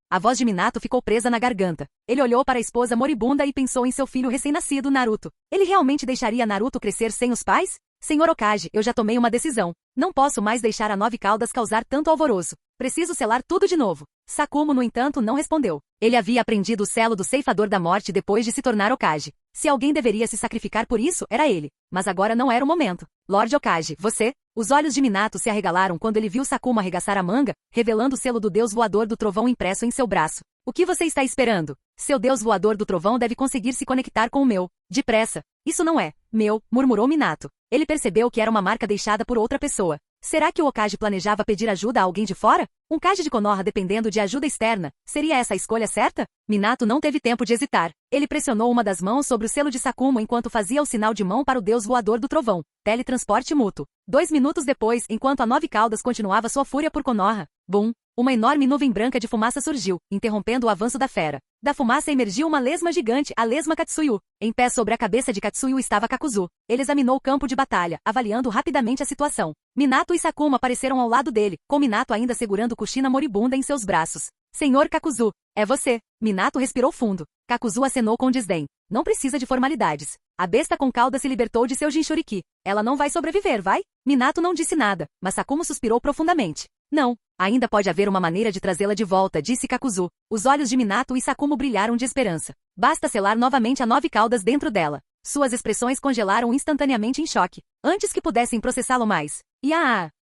a voz de Minato ficou presa na garganta. Ele olhou para a esposa moribunda e pensou em seu filho recém-nascido, Naruto. Ele realmente deixaria Naruto crescer sem os pais? Senhor Hokage, eu já tomei uma decisão. Não posso mais deixar a 9 caudas causar tanto alvoroço. Preciso selar tudo de novo. Sakumo, no entanto, não respondeu. Ele havia aprendido o selo do ceifador da morte depois de se tornar Hokage. Se alguém deveria se sacrificar por isso, era ele. Mas agora não era o momento. Lord Hokage, você? Os olhos de Minato se arregalaram quando ele viu Sakumo arregaçar a manga, revelando o selo do deus voador do trovão impresso em seu braço. O que você está esperando? Seu deus voador do trovão deve conseguir se conectar com o meu. Depressa. Isso não é meu, murmurou Minato. Ele percebeu que era uma marca deixada por outra pessoa. Será que o Hokage planejava pedir ajuda a alguém de fora? Um Kage de Konoha dependendo de ajuda externa, seria essa a escolha certa? Minato não teve tempo de hesitar. Ele pressionou uma das mãos sobre o selo de Sakumo enquanto fazia o sinal de mão para o deus voador do trovão. Teletransporte mútuo. 2 minutos depois, enquanto a 9 caudas continuava sua fúria por Konoha, bum! Uma enorme nuvem branca de fumaça surgiu, interrompendo o avanço da fera. Da fumaça emergiu uma lesma gigante, a lesma Katsuyu. Em pé sobre a cabeça de Katsuyu estava Kakuzu. Ele examinou o campo de batalha, avaliando rapidamente a situação. Minato e Sakumo apareceram ao lado dele, com Minato ainda segurando Kushina moribunda em seus braços. Senhor Kakuzu, é você. Minato respirou fundo. Kakuzu acenou com desdém. Não precisa de formalidades. A besta com cauda se libertou de seu Jinchuriki. Ela não vai sobreviver, vai? Minato não disse nada, mas Sakumo suspirou profundamente. Não. Ainda pode haver uma maneira de trazê-la de volta, disse Kakuzu. Os olhos de Minato e Sakumo brilharam de esperança. Basta selar novamente a 9 caudas dentro dela. Suas expressões congelaram instantaneamente em choque, antes que pudessem processá-lo mais.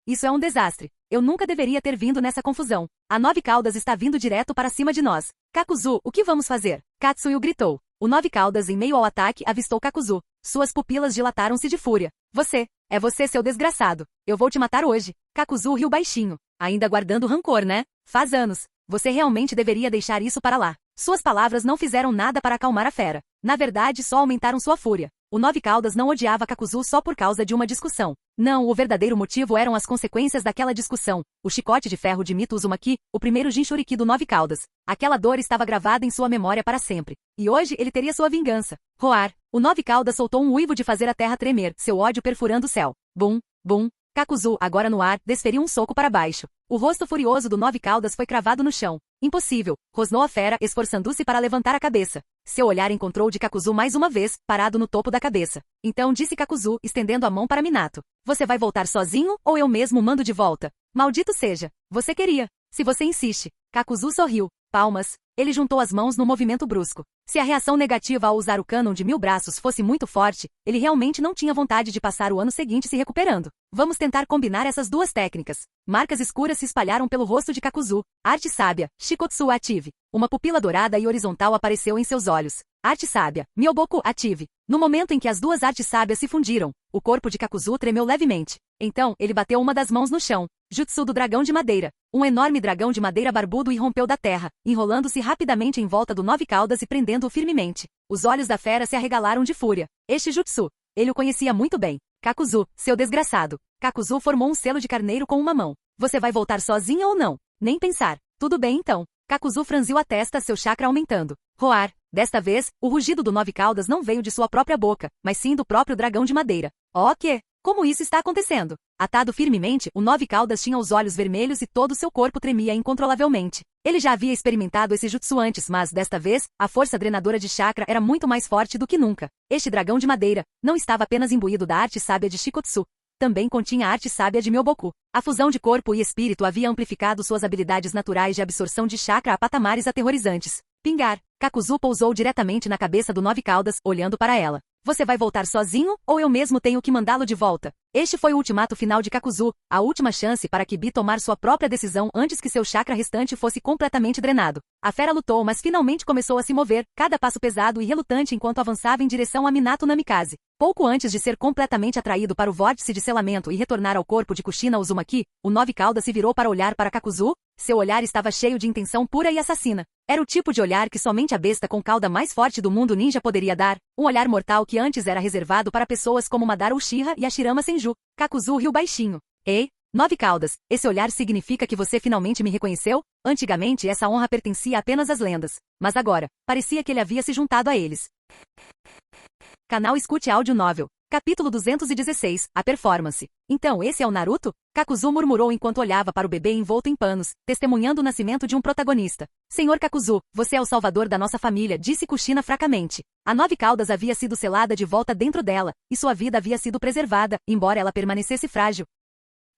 Isso é um desastre. Eu nunca deveria ter vindo nessa confusão. A 9 caudas está vindo direto para cima de nós. Kakuzu, o que vamos fazer? Katsuyu gritou. O 9 caudas em meio ao ataque avistou Kakuzu. Suas pupilas dilataram-se de fúria. É você seu desgraçado. Eu vou te matar hoje. Kakuzu riu baixinho. Ainda guardando rancor, né? Faz anos. Você realmente deveria deixar isso para lá. Suas palavras não fizeram nada para acalmar a fera. Na verdade, só aumentaram sua fúria. O 9 caudas não odiava Kakuzu só por causa de uma discussão. Não, o verdadeiro motivo eram as consequências daquela discussão. O chicote de ferro de Mito Uzumaki, o primeiro Jinchuriki do 9 caudas. Aquela dor estava gravada em sua memória para sempre. E hoje ele teria sua vingança. Roar. O 9 caudas soltou um uivo de fazer a terra tremer, seu ódio perfurando o céu. Bum, bum. Kakuzu, agora no ar, desferiu um soco para baixo. O rosto furioso do 9 caudas foi cravado no chão. Impossível, rosnou a fera, esforçando-se para levantar a cabeça. Seu olhar encontrou de Kakuzu mais uma vez, parado no topo da cabeça. Então disse Kakuzu, estendendo a mão para Minato. Você vai voltar sozinho, ou eu mesmo mando de volta? Maldito seja. Você queria. Se você insiste. Kakuzu sorriu. Palmas. Ele juntou as mãos num movimento brusco. Se a reação negativa ao usar o cânon de 1000 braços fosse muito forte, ele realmente não tinha vontade de passar o ano seguinte se recuperando. Vamos tentar combinar essas duas técnicas. Marcas escuras se espalharam pelo rosto de Kakuzu. Arte sábia, Shikotsu ative. Uma pupila dourada e horizontal apareceu em seus olhos. Arte sábia, Myoboku ative. No momento em que as duas artes sábias se fundiram, o corpo de Kakuzu tremeu levemente. Então, ele bateu uma das mãos no chão. Jutsu do dragão de madeira. Um enorme dragão de madeira barbudo irrompeu da terra, enrolando-se rapidamente em volta do 9 caudas e prendendo-o firmemente. Os olhos da fera se arregalaram de fúria. Este jutsu. Ele o conhecia muito bem. Kakuzu, seu desgraçado. Kakuzu formou um selo de carneiro com uma mão. Você vai voltar sozinha ou não? Nem pensar. Tudo bem então. Kakuzu franziu a testa, seu chakra aumentando. Roar. Desta vez, o rugido do 9 caudas não veio de sua própria boca, mas sim do próprio dragão de madeira. Oh, que? Como isso está acontecendo? Atado firmemente, o 9 caudas tinha os olhos vermelhos e todo seu corpo tremia incontrolavelmente. Ele já havia experimentado esse jutsu antes, mas, desta vez, a força drenadora de chakra era muito mais forte do que nunca. Este dragão de madeira não estava apenas imbuído da arte sábia de Shikotsu. Também continha a arte sábia de Myoboku. A fusão de corpo e espírito havia amplificado suas habilidades naturais de absorção de chakra a patamares aterrorizantes. Pingar. Kakuzu pousou diretamente na cabeça do 9 caudas, olhando para ela. Você vai voltar sozinho, ou eu mesmo tenho que mandá-lo de volta? Este foi o ultimato final de Kakuzu, a última chance para Kibi tomar sua própria decisão antes que seu chakra restante fosse completamente drenado. A fera lutou, mas finalmente começou a se mover, cada passo pesado e relutante enquanto avançava em direção a Minato Namikaze. Pouco antes de ser completamente atraído para o vórtice de selamento e retornar ao corpo de Kushina Uzumaki, o 9 caudas se virou para olhar para Kakuzu. Seu olhar estava cheio de intenção pura e assassina. Era o tipo de olhar que somente a besta com cauda mais forte do mundo ninja poderia dar, um olhar mortal que antes era reservado para pessoas como Madara Uchiha e Hashirama Senju. Kakuzu riu baixinho. Ei, 9 caudas, esse olhar significa que você finalmente me reconheceu? Antigamente essa honra pertencia apenas às lendas, mas agora, parecia que ele havia se juntado a eles. Canal Escute Áudio Novel. Capítulo 216, a performance. Então esse é o Naruto? Kakuzu murmurou enquanto olhava para o bebê envolto em panos, testemunhando o nascimento de um protagonista. Senhor Kakuzu, você é o salvador da nossa família, disse Kushina fracamente. A 9 caudas havia sido selada de volta dentro dela, e sua vida havia sido preservada, embora ela permanecesse frágil.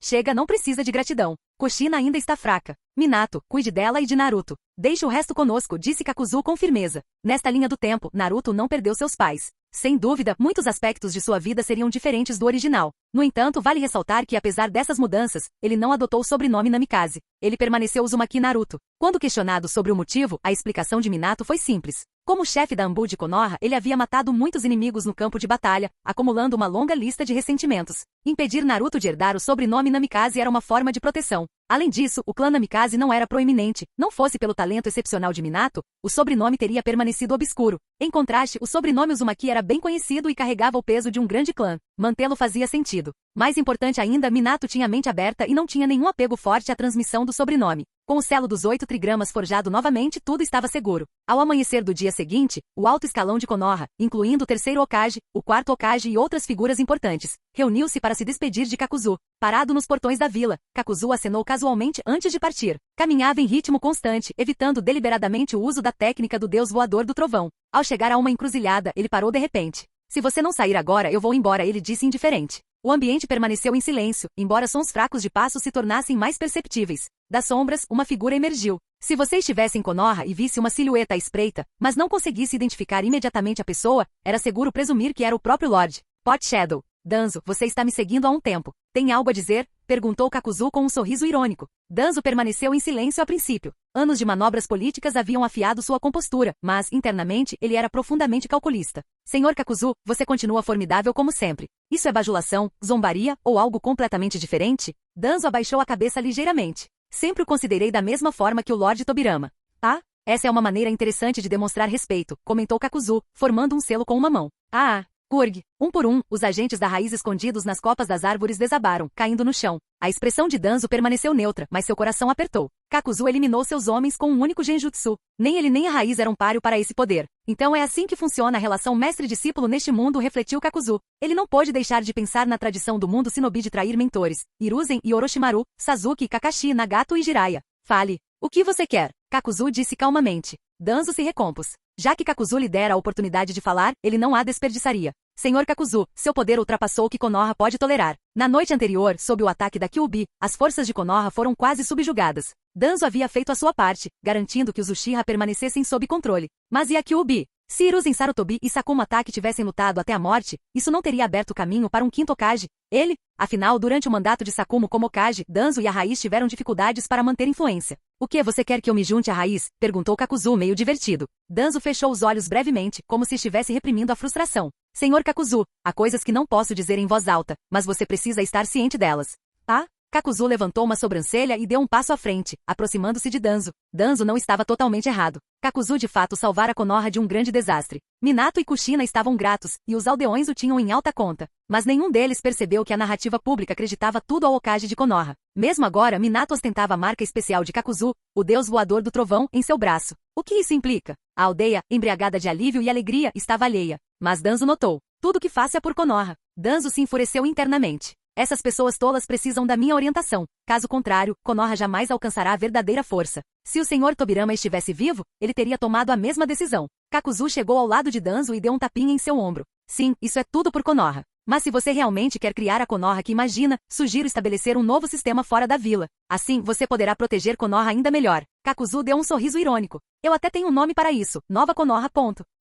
Chega, não precisa de gratidão. Kushina ainda está fraca. Minato, cuide dela e de Naruto. Deixe o resto conosco, disse Kakuzu com firmeza. Nesta linha do tempo, Naruto não perdeu seus pais. Sem dúvida, muitos aspectos de sua vida seriam diferentes do original. No entanto, vale ressaltar que apesar dessas mudanças, ele não adotou o sobrenome Namikaze. Ele permaneceu Uzumaki Naruto. Quando questionado sobre o motivo, a explicação de Minato foi simples. Como chefe da Anbu de Konoha, ele havia matado muitos inimigos no campo de batalha, acumulando uma longa lista de ressentimentos. Impedir Naruto de herdar o sobrenome Namikaze era uma forma de proteção. Além disso, o clã Namikaze não era proeminente. Não fosse pelo talento excepcional de Minato, o sobrenome teria permanecido obscuro. Em contraste, o sobrenome Uzumaki era bem conhecido e carregava o peso de um grande clã. Mantê-lo fazia sentido. Mais importante ainda, Minato tinha a mente aberta e não tinha nenhum apego forte à transmissão do sobrenome. Com o selo dos 8 trigramas forjado novamente, tudo estava seguro. Ao amanhecer do dia seguinte, o alto escalão de Konoha, incluindo o terceiro Hokage, o quarto Hokage e outras figuras importantes, reuniu-se para se despedir de Kakuzu. Parado nos portões da vila, Kakuzu acenou casualmente antes de partir. Caminhava em ritmo constante, evitando deliberadamente o uso da técnica do deus voador do trovão. Ao chegar a uma encruzilhada, ele parou de repente. Se você não sair agora, eu vou embora, ele disse indiferente. O ambiente permaneceu em silêncio, embora sons fracos de passos se tornassem mais perceptíveis. Das sombras, uma figura emergiu. Se você estivesse em Konoha e visse uma silhueta à espreita, mas não conseguisse identificar imediatamente a pessoa, era seguro presumir que era o próprio Lord Pot Shadow. Danzo, você está me seguindo há um tempo. Tem algo a dizer? Perguntou Kakuzu com um sorriso irônico. Danzo permaneceu em silêncio a princípio. Anos de manobras políticas haviam afiado sua compostura, mas, internamente, ele era profundamente calculista. Senhor Kakuzu, você continua formidável como sempre. Isso é bajulação, zombaria ou algo completamente diferente? Danzo abaixou a cabeça ligeiramente. Sempre o considerei da mesma forma que o Lord Tobirama. Ah, essa é uma maneira interessante de demonstrar respeito, comentou Kakuzu, formando um selo com uma mão. Kurg. Um por um, os agentes da raiz escondidos nas copas das árvores desabaram, caindo no chão. A expressão de Danzo permaneceu neutra, mas seu coração apertou. Kakuzu eliminou seus homens com um único genjutsu. Nem ele nem a raiz eram páreo para esse poder. Então é assim que funciona a relação mestre-discípulo neste mundo, refletiu Kakuzu. Ele não pôde deixar de pensar na tradição do mundo shinobi de trair mentores. Hiruzen e Orochimaru, Sasuke, Kakashi, Nagato e Jiraiya. Fale. O que você quer? Kakuzu disse calmamente. Danzo se recompôs. Já que Kakuzu lhe dera a oportunidade de falar, ele não a desperdiçaria. Senhor Kakuzu, seu poder ultrapassou o que Konoha pode tolerar. Na noite anterior, sob o ataque da Kyuubi, as forças de Konoha foram quase subjugadas. Danzo havia feito a sua parte, garantindo que os Uchiha permanecessem sob controle. Mas e a Kyuubi? Se Hiruzen Sarutobi e Sakuma Taki tivessem lutado até a morte, isso não teria aberto caminho para um quinto Hokage. Afinal, durante o mandato de Sakuma como Hokage, Danzo e a Raiz tiveram dificuldades para manter influência. O que você quer que eu me junte à Raiz? Perguntou Kakuzu meio divertido. Danzo fechou os olhos brevemente, como se estivesse reprimindo a frustração. Senhor Kakuzu, há coisas que não posso dizer em voz alta, mas você precisa estar ciente delas. Kakuzu levantou uma sobrancelha e deu um passo à frente, aproximando-se de Danzo. Danzo não estava totalmente errado. Kakuzu de fato salvara Konoha de um grande desastre. Minato e Kushina estavam gratos, e os aldeões o tinham em alta conta. Mas nenhum deles percebeu que a narrativa pública acreditava tudo ao Hokage de Konoha. Mesmo agora, Minato ostentava a marca especial de Kakuzu, o deus voador do trovão, em seu braço. O que isso implica? A aldeia, embriagada de alívio e alegria, estava alheia. Mas Danzo notou. Tudo que faça é por Konoha. Danzo se enfureceu internamente. Essas pessoas tolas precisam da minha orientação. Caso contrário, Konoha jamais alcançará a verdadeira força. Se o Sr. Tobirama estivesse vivo, ele teria tomado a mesma decisão. Kakuzu chegou ao lado de Danzo e deu um tapinha em seu ombro. Sim, isso é tudo por Konoha. Mas se você realmente quer criar a Konoha que imagina, sugiro estabelecer um novo sistema fora da vila. Assim, você poderá proteger Konoha ainda melhor. Kakuzu deu um sorriso irônico. Eu até tenho um nome para isso, Nova Konoha.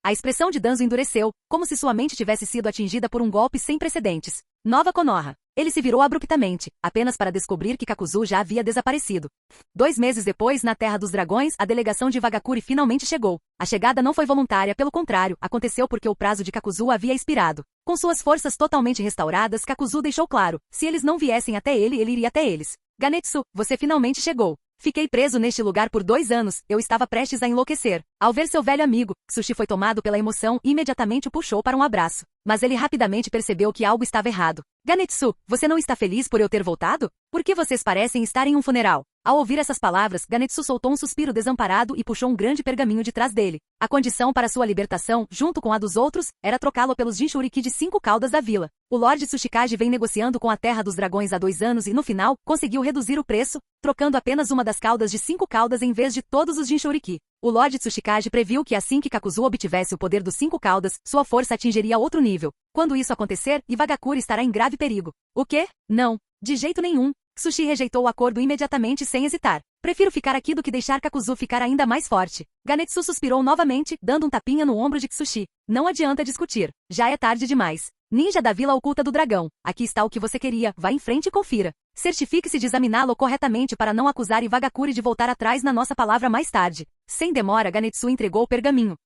A expressão de Danzo endureceu, como se sua mente tivesse sido atingida por um golpe sem precedentes. Nova Konoha. Ele se virou abruptamente, apenas para descobrir que Kakuzu já havia desaparecido. 2 meses depois, na Terra dos Dragões, a delegação de Vagakuri finalmente chegou. A chegada não foi voluntária, pelo contrário, aconteceu porque o prazo de Kakuzu havia expirado. Com suas forças totalmente restauradas, Kakuzu deixou claro, se eles não viessem até ele iria até eles. Ganetsu, você finalmente chegou. Fiquei preso neste lugar por 2 anos, eu estava prestes a enlouquecer. Ao ver seu velho amigo, Tsuchi foi tomado pela emoção e imediatamente o puxou para um abraço. Mas ele rapidamente percebeu que algo estava errado. Ganetsu, você não está feliz por eu ter voltado? Por que vocês parecem estar em um funeral? Ao ouvir essas palavras, Ganetsu soltou um suspiro desamparado e puxou um grande pergaminho de trás dele. A condição para sua libertação, junto com a dos outros, era trocá-lo pelos Jinchuriki de 5 caudas da vila. O Lord Tsuchikage vem negociando com a Terra dos Dragões há 2 anos e, no final, conseguiu reduzir o preço, trocando apenas uma das caudas de 5 caudas em vez de todos os Jinchuriki. O Lord Tsuchikage previu que assim que Kakuzu obtivesse o poder dos 5 caudas, sua força atingiria outro nível. Quando isso acontecer, Iwagakure estará em grave perigo. O quê? Não. De jeito nenhum. Tsuchi rejeitou o acordo imediatamente sem hesitar. Prefiro ficar aqui do que deixar Kakuzu ficar ainda mais forte. Ganetsu suspirou novamente, dando um tapinha no ombro de Tsuchi. Não adianta discutir. Já é tarde demais. Ninja da Vila Oculta do Dragão. Aqui está o que você queria. Vá em frente e confira. Certifique-se de examiná-lo corretamente para não acusar Iwagakure de voltar atrás na nossa palavra mais tarde. Sem demora, Ganetsu entregou o pergaminho.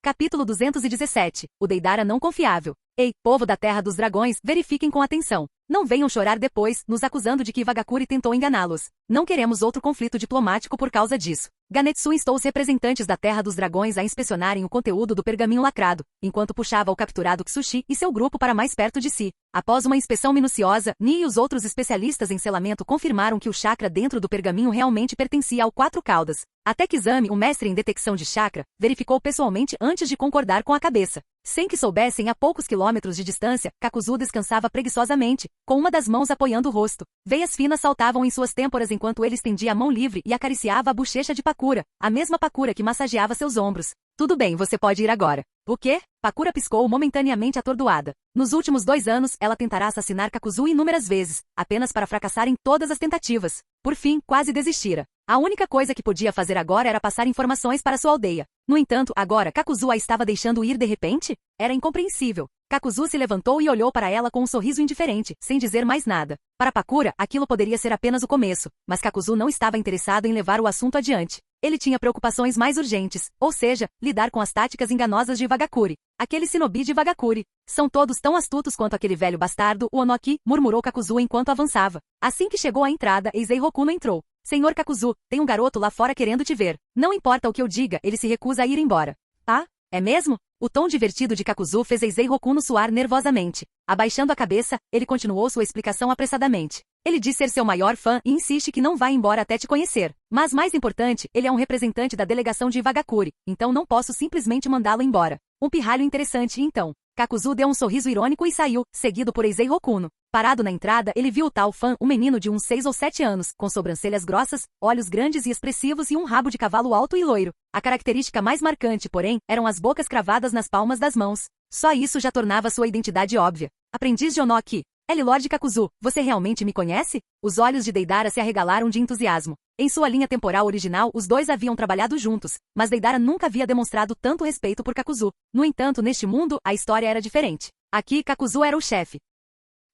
Capítulo 217. O Deidara não confiável. Ei, povo da Terra dos Dragões, verifiquem com atenção. Não venham chorar depois, nos acusando de que Ivagakure tentou enganá-los. Não queremos outro conflito diplomático por causa disso. Ganetsu instou os representantes da Terra dos Dragões a inspecionarem o conteúdo do pergaminho lacrado, enquanto puxava o capturado Tsushi e seu grupo para mais perto de si. Após uma inspeção minuciosa, Ni e os outros especialistas em selamento confirmaram que o chakra dentro do pergaminho realmente pertencia ao Quatro Caudas. Até que Zami, o mestre em detecção de chakra, verificou pessoalmente antes de concordar com a cabeça. Sem que soubessem, a poucos quilômetros de distância, Kakuzu descansava preguiçosamente, com uma das mãos apoiando o rosto. Veias finas saltavam em suas têmporas enquanto ele estendia a mão livre e acariciava a bochecha de Pakura, a mesma Pakura que massageava seus ombros. Tudo bem, você pode ir agora. O quê? Pakura piscou momentaneamente atordoada. Nos últimos 2 anos, ela tentará assassinar Kakuzu inúmeras vezes, apenas para fracassar em todas as tentativas. Por fim, quase desistira. A única coisa que podia fazer agora era passar informações para sua aldeia. No entanto, agora Kakuzu a estava deixando ir de repente? Era incompreensível. Kakuzu se levantou e olhou para ela com um sorriso indiferente, sem dizer mais nada. Para Pakura, aquilo poderia ser apenas o começo, mas Kakuzu não estava interessado em levar o assunto adiante. Ele tinha preocupações mais urgentes, ou seja, lidar com as táticas enganosas de Ivagakure. Aquele shinobi de Ivagakure. São todos tão astutos quanto aquele velho bastardo, o Onoki, murmurou Kakuzu enquanto avançava. Assim que chegou à entrada, Eizei Hokuno entrou. Senhor Kakuzu, tem um garoto lá fora querendo te ver. Não importa o que eu diga, ele se recusa a ir embora. Ah, é mesmo? O tom divertido de Kakuzu fez Eizei Hokuno suar nervosamente. Abaixando a cabeça, ele continuou sua explicação apressadamente. Ele diz ser seu maior fã e insiste que não vai embora até te conhecer. Mas mais importante, ele é um representante da delegação de Ivagakure, então não posso simplesmente mandá-lo embora. Um pirralho interessante, então. Kakuzu deu um sorriso irônico e saiu, seguido por Eizei Hokuno. Parado na entrada, ele viu o tal fã, um menino de uns 6 ou 7 anos, com sobrancelhas grossas, olhos grandes e expressivos e um rabo de cavalo alto e loiro. A característica mais marcante, porém, eram as bocas cravadas nas palmas das mãos. Só isso já tornava sua identidade óbvia. Aprendiz de Onoki. Lord Kakuzu, você realmente me conhece? Os olhos de Deidara se arregalaram de entusiasmo. Em sua linha temporal original, os dois haviam trabalhado juntos, mas Deidara nunca havia demonstrado tanto respeito por Kakuzu. No entanto, neste mundo, a história era diferente. Aqui, Kakuzu era o chefe.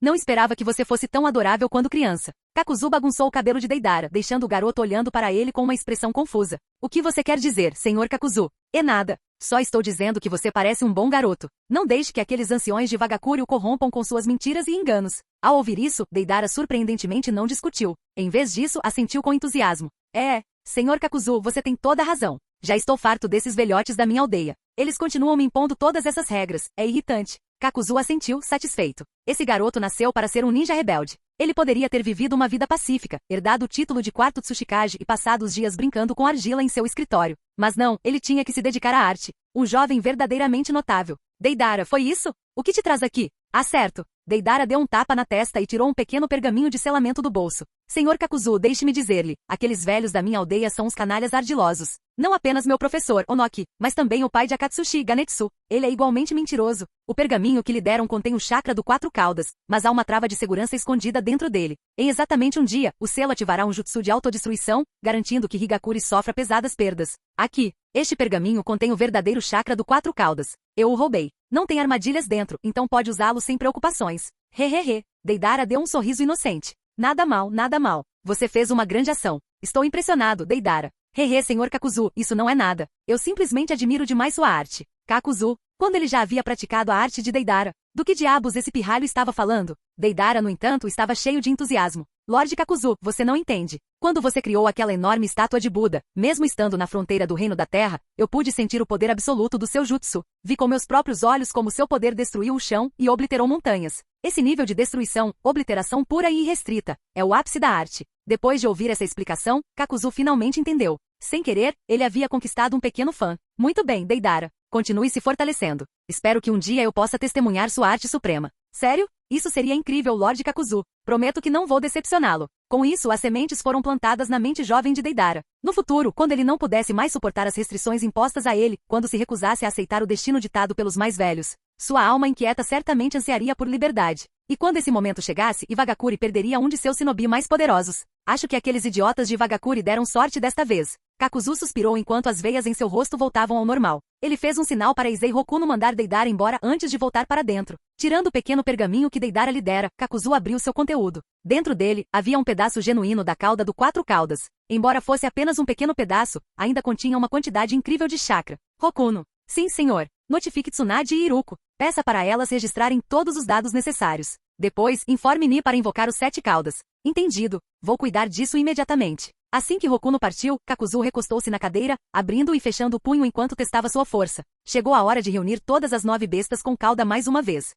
Não esperava que você fosse tão adorável quando criança. Kakuzu bagunçou o cabelo de Deidara, deixando o garoto olhando para ele com uma expressão confusa. O que você quer dizer, senhor Kakuzu? É nada. Só estou dizendo que você parece um bom garoto. Não deixe que aqueles anciões de Ivagakure o corrompam com suas mentiras e enganos. Ao ouvir isso, Deidara surpreendentemente não discutiu. Em vez disso, assentiu com entusiasmo. Senhor Kakuzu, você tem toda a razão. Já estou farto desses velhotes da minha aldeia. Eles continuam me impondo todas essas regras. É irritante. Kakuzu assentiu, satisfeito. Esse garoto nasceu para ser um ninja rebelde. Ele poderia ter vivido uma vida pacífica, herdado o título de quarto Tsushikage e passado os dias brincando com argila em seu escritório. Mas não, ele tinha que se dedicar à arte. Um jovem verdadeiramente notável. Deidara, foi isso? O que te traz aqui? Ah, certo. Deidara deu um tapa na testa e tirou um pequeno pergaminho de selamento do bolso. Senhor Kakuzu, deixe-me dizer-lhe, aqueles velhos da minha aldeia são os canalhas ardilosos. Não apenas meu professor, Onoki, mas também o pai de Akatsushi, Ganetsu. Ele é igualmente mentiroso. O pergaminho que lhe deram contém o chakra do Quatro Caudas, mas há uma trava de segurança escondida dentro dele. Em exatamente um dia, o selo ativará um jutsu de autodestruição, garantindo que Higakure sofra pesadas perdas. Aqui, este pergaminho contém o verdadeiro chakra do Quatro Caudas. Eu o roubei. Não tem armadilhas dentro, então pode usá-lo sem preocupações. Hehehe. Deidara deu um sorriso inocente. Nada mal, nada mal. Você fez uma grande ação. Estou impressionado, Deidara. Hehe, senhor Kakuzu, isso não é nada. Eu simplesmente admiro demais sua arte. Kakuzu, quando ele já havia praticado a arte de Deidara. Do que diabos esse pirralho estava falando? Deidara, no entanto, estava cheio de entusiasmo. Lord Kakuzu, você não entende. Quando você criou aquela enorme estátua de Buda, mesmo estando na fronteira do reino da terra, eu pude sentir o poder absoluto do seu jutsu. Vi com meus próprios olhos como seu poder destruiu o chão e obliterou montanhas. Esse nível de destruição, obliteração pura e irrestrita, é o ápice da arte. Depois de ouvir essa explicação, Kakuzu finalmente entendeu. Sem querer, ele havia conquistado um pequeno fã. Muito bem, Deidara. Continue se fortalecendo. Espero que um dia eu possa testemunhar sua arte suprema. Sério? Isso seria incrível, Lord Kakuzu. Prometo que não vou decepcioná-lo. Com isso, as sementes foram plantadas na mente jovem de Deidara. No futuro, quando ele não pudesse mais suportar as restrições impostas a ele, quando se recusasse a aceitar o destino ditado pelos mais velhos, sua alma inquieta certamente ansiaria por liberdade. E quando esse momento chegasse, Ivagakure perderia um de seus shinobi mais poderosos. Acho que aqueles idiotas de Ivagakure deram sorte desta vez. Kakuzu suspirou enquanto as veias em seu rosto voltavam ao normal. Ele fez um sinal para Eizei Hokuno mandar Deidara embora antes de voltar para dentro. Tirando o pequeno pergaminho que Deidara lhe dera, Kakuzu abriu seu conteúdo. Dentro dele, havia um pedaço genuíno da cauda do Quatro Caudas. Embora fosse apenas um pequeno pedaço, ainda continha uma quantidade incrível de chakra. Hokuno. Sim, senhor. Notifique Tsunade e Iruko. Peça para elas registrarem todos os dados necessários. Depois, informe Ni para invocar os 7 caudas. Entendido. Vou cuidar disso imediatamente. Assim que Hokuno partiu, Kakuzu recostou-se na cadeira, abrindo e fechando o punho enquanto testava sua força. Chegou a hora de reunir todas as 9 bestas com cauda mais uma vez.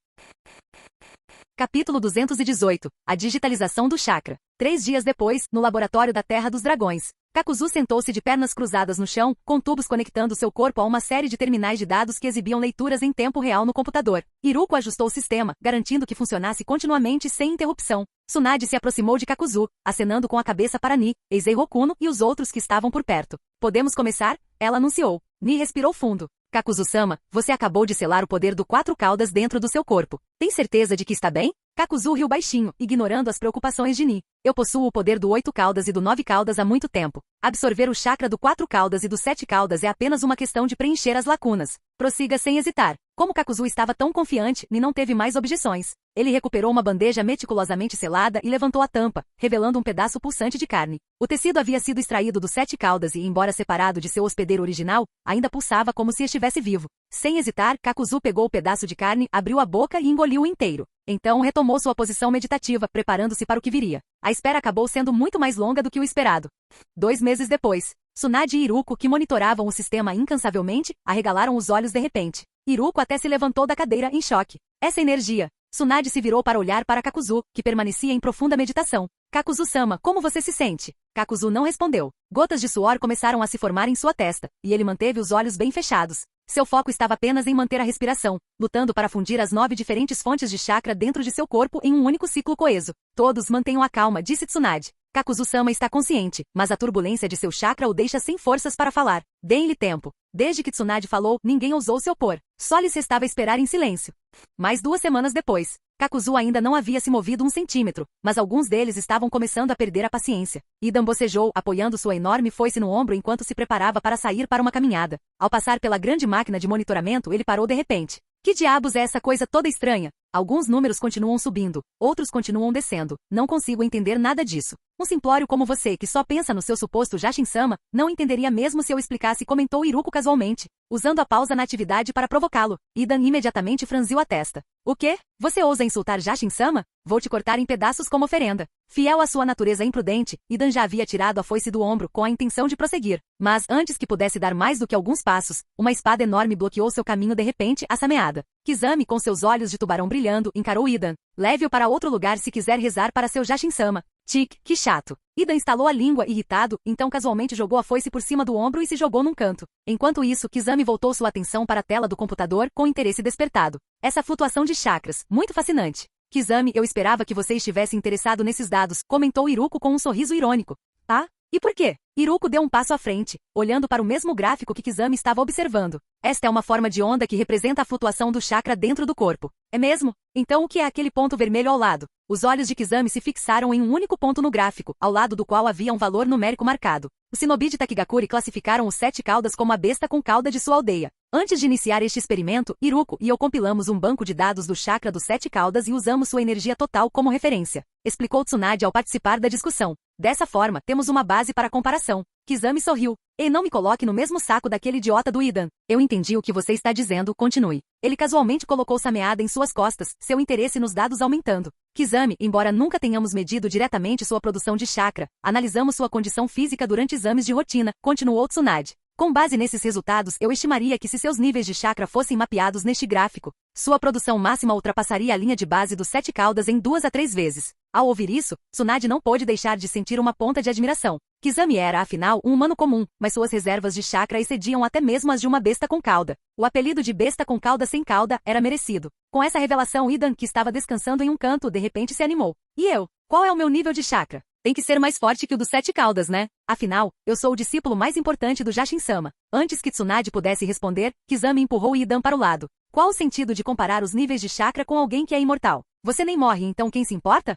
Capítulo 218. A digitalização do chakra. 3 dias depois, no laboratório da Terra dos Dragões. Kakuzu sentou-se de pernas cruzadas no chão, com tubos conectando seu corpo a uma série de terminais de dados que exibiam leituras em tempo real no computador. Iruko ajustou o sistema, garantindo que funcionasse continuamente sem interrupção. Tsunade se aproximou de Kakuzu, acenando com a cabeça para Ni, Eizei Hokuno e os outros que estavam por perto. Podemos começar? Ela anunciou. Ni respirou fundo. Kakuzu-sama, você acabou de selar o poder do 4 caudas dentro do seu corpo. Tem certeza de que está bem? Kakuzu riu baixinho, ignorando as preocupações de Ni. Eu possuo o poder do 8 caudas e do 9 caudas há muito tempo. Absorver o chakra do 4 caudas e do 7 caudas é apenas uma questão de preencher as lacunas. Prossiga sem hesitar. Como Kakuzu estava tão confiante, Ni não teve mais objeções. Ele recuperou uma bandeja meticulosamente selada e levantou a tampa, revelando um pedaço pulsante de carne. O tecido havia sido extraído dos 7 caudas e, embora separado de seu hospedeiro original, ainda pulsava como se estivesse vivo. Sem hesitar, Kakuzu pegou o pedaço de carne, abriu a boca e engoliu-o inteiro. Então retomou sua posição meditativa, preparando-se para o que viria. A espera acabou sendo muito mais longa do que o esperado. 2 meses depois, Tsunade e Iruko, que monitoravam o sistema incansavelmente, arregalaram os olhos de repente. Iruko até se levantou da cadeira em choque. Essa energia. Tsunade se virou para olhar para Kakuzu, que permanecia em profunda meditação. Kakuzu-sama, como você se sente? Kakuzu não respondeu. Gotas de suor começaram a se formar em sua testa, e ele manteve os olhos bem fechados. Seu foco estava apenas em manter a respiração, lutando para fundir as 9 diferentes fontes de chakra dentro de seu corpo em um único ciclo coeso. Todos mantenham a calma, disse Tsunade. Kakuzu-sama está consciente, mas a turbulência de seu chakra o deixa sem forças para falar. Deem-lhe tempo. Desde que Tsunade falou, ninguém ousou se opor. Só lhes restava esperar em silêncio. Mais 2 semanas depois, Kakuzu ainda não havia se movido 1 centímetro, mas alguns deles estavam começando a perder a paciência. Idan bocejou, apoiando sua enorme foice no ombro enquanto se preparava para sair para uma caminhada. Ao passar pela grande máquina de monitoramento, ele parou de repente. Que diabos é essa coisa toda estranha? Alguns números continuam subindo, outros continuam descendo. Não consigo entender nada disso. Um simplório como você, que só pensa no seu suposto Jashin-sama, não entenderia mesmo se eu explicasse, comentou Iruko casualmente, usando a pausa na atividade para provocá-lo. Idan imediatamente franziu a testa. O quê? Você ousa insultar Jashin-sama? Vou te cortar em pedaços como oferenda. Fiel à sua natureza imprudente, Idan já havia tirado a foice do ombro com a intenção de prosseguir. Mas, antes que pudesse dar mais do que alguns passos, uma espada enorme bloqueou seu caminho de repente, assameada. Kizami, com seus olhos de tubarão brilhando, encarou Idan. Leve-o para outro lugar se quiser rezar para seu Jashin-sama. Tic, que chato. Idan estalou a língua, irritado, então casualmente jogou a foice por cima do ombro e se jogou num canto. Enquanto isso, Kizami voltou sua atenção para a tela do computador, com interesse despertado. Essa flutuação de chakras, muito fascinante. Kizami, eu esperava que você estivesse interessado nesses dados, comentou Iruko com um sorriso irônico. Ah? E por quê? Iruko deu um passo à frente, olhando para o mesmo gráfico que Kizami estava observando. Esta é uma forma de onda que representa a flutuação do chakra dentro do corpo. É mesmo? Então o que é aquele ponto vermelho ao lado? Os olhos de Kizami se fixaram em um único ponto no gráfico, ao lado do qual havia um valor numérico marcado. Os shinobi de Takigakuri classificaram os 7 caudas como a besta com cauda de sua aldeia. Antes de iniciar este experimento, Iruko e eu compilamos um banco de dados do chakra dos 7 caudas e usamos sua energia total como referência, explicou Tsunade ao participar da discussão. Dessa forma, temos uma base para comparação. Kizami sorriu. E não me coloque no mesmo saco daquele idiota do Idan. Eu entendi o que você está dizendo, continue. Ele casualmente colocou sameada em suas costas, seu interesse nos dados aumentando. Kizami, embora nunca tenhamos medido diretamente sua produção de chakra, analisamos sua condição física durante exames de rotina, continuou Tsunade. Com base nesses resultados, eu estimaria que se seus níveis de chakra fossem mapeados neste gráfico, sua produção máxima ultrapassaria a linha de base dos 7 caudas em 2 a 3 vezes. Ao ouvir isso, Tsunade não pôde deixar de sentir uma ponta de admiração. Kizami era, afinal, um humano comum, mas suas reservas de chakra excediam até mesmo as de uma besta com cauda. O apelido de besta com cauda sem cauda era merecido. Com essa revelação, Idan, que estava descansando em um canto, de repente se animou. E eu? Qual é o meu nível de chakra? Tem que ser mais forte que o dos 7 caudas, né? Afinal, eu sou o discípulo mais importante do Jashin-sama. Antes que Tsunade pudesse responder, Kizami empurrou Idan para o lado. Qual o sentido de comparar os níveis de chakra com alguém que é imortal? Você nem morre, então quem se importa?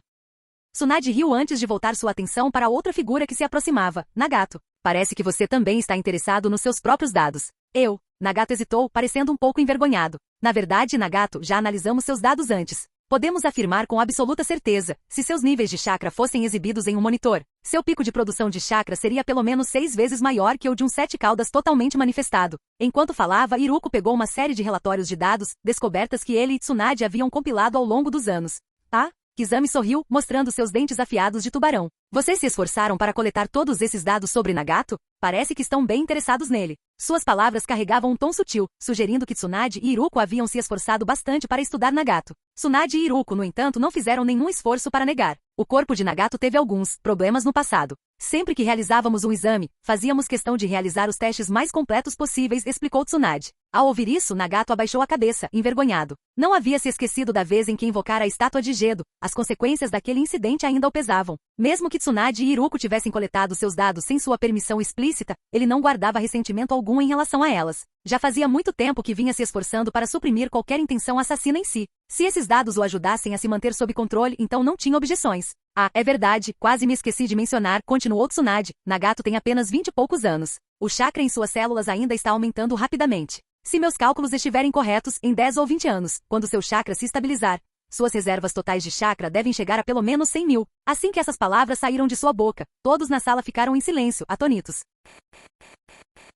Tsunade riu antes de voltar sua atenção para outra figura que se aproximava, Nagato. Parece que você também está interessado nos seus próprios dados. Nagato hesitou, parecendo um pouco envergonhado. Na verdade, Nagato, já analisamos seus dados antes. Podemos afirmar com absoluta certeza, se seus níveis de chakra fossem exibidos em um monitor, seu pico de produção de chakra seria pelo menos 6 vezes maior que o de um 7 caudas totalmente manifestado. Enquanto falava, Iruko pegou uma série de relatórios de dados, descobertas que ele e Tsunade haviam compilado ao longo dos anos. Kizami sorriu, mostrando seus dentes afiados de tubarão. Vocês se esforçaram para coletar todos esses dados sobre Nagato? Parece que estão bem interessados nele. Suas palavras carregavam um tom sutil, sugerindo que Tsunade e Iruko haviam se esforçado bastante para estudar Nagato. Tsunade e Iruko, no entanto, não fizeram nenhum esforço para negar. O corpo de Nagato teve alguns problemas no passado. Sempre que realizávamos um exame, fazíamos questão de realizar os testes mais completos possíveis, explicou Tsunade. Ao ouvir isso, Nagato abaixou a cabeça, envergonhado. Não havia se esquecido da vez em que invocara a estátua de Gedo. As consequências daquele incidente ainda o pesavam. Mesmo que Tsunade e Iruko tivessem coletado seus dados sem sua permissão explícita, ele não guardava ressentimento algum em relação a elas. Já fazia muito tempo que vinha se esforçando para suprimir qualquer intenção assassina em si. Se esses dados o ajudassem a se manter sob controle, então não tinha objeções. É verdade, quase me esqueci de mencionar, continuou Tsunade. Nagato tem apenas 20 e poucos anos. O chakra em suas células ainda está aumentando rapidamente. Se meus cálculos estiverem corretos, em 10 ou 20 anos, quando seu chakra se estabilizar, suas reservas totais de chakra devem chegar a pelo menos 100 mil. Assim que essas palavras saíram de sua boca, todos na sala ficaram em silêncio, atônitos.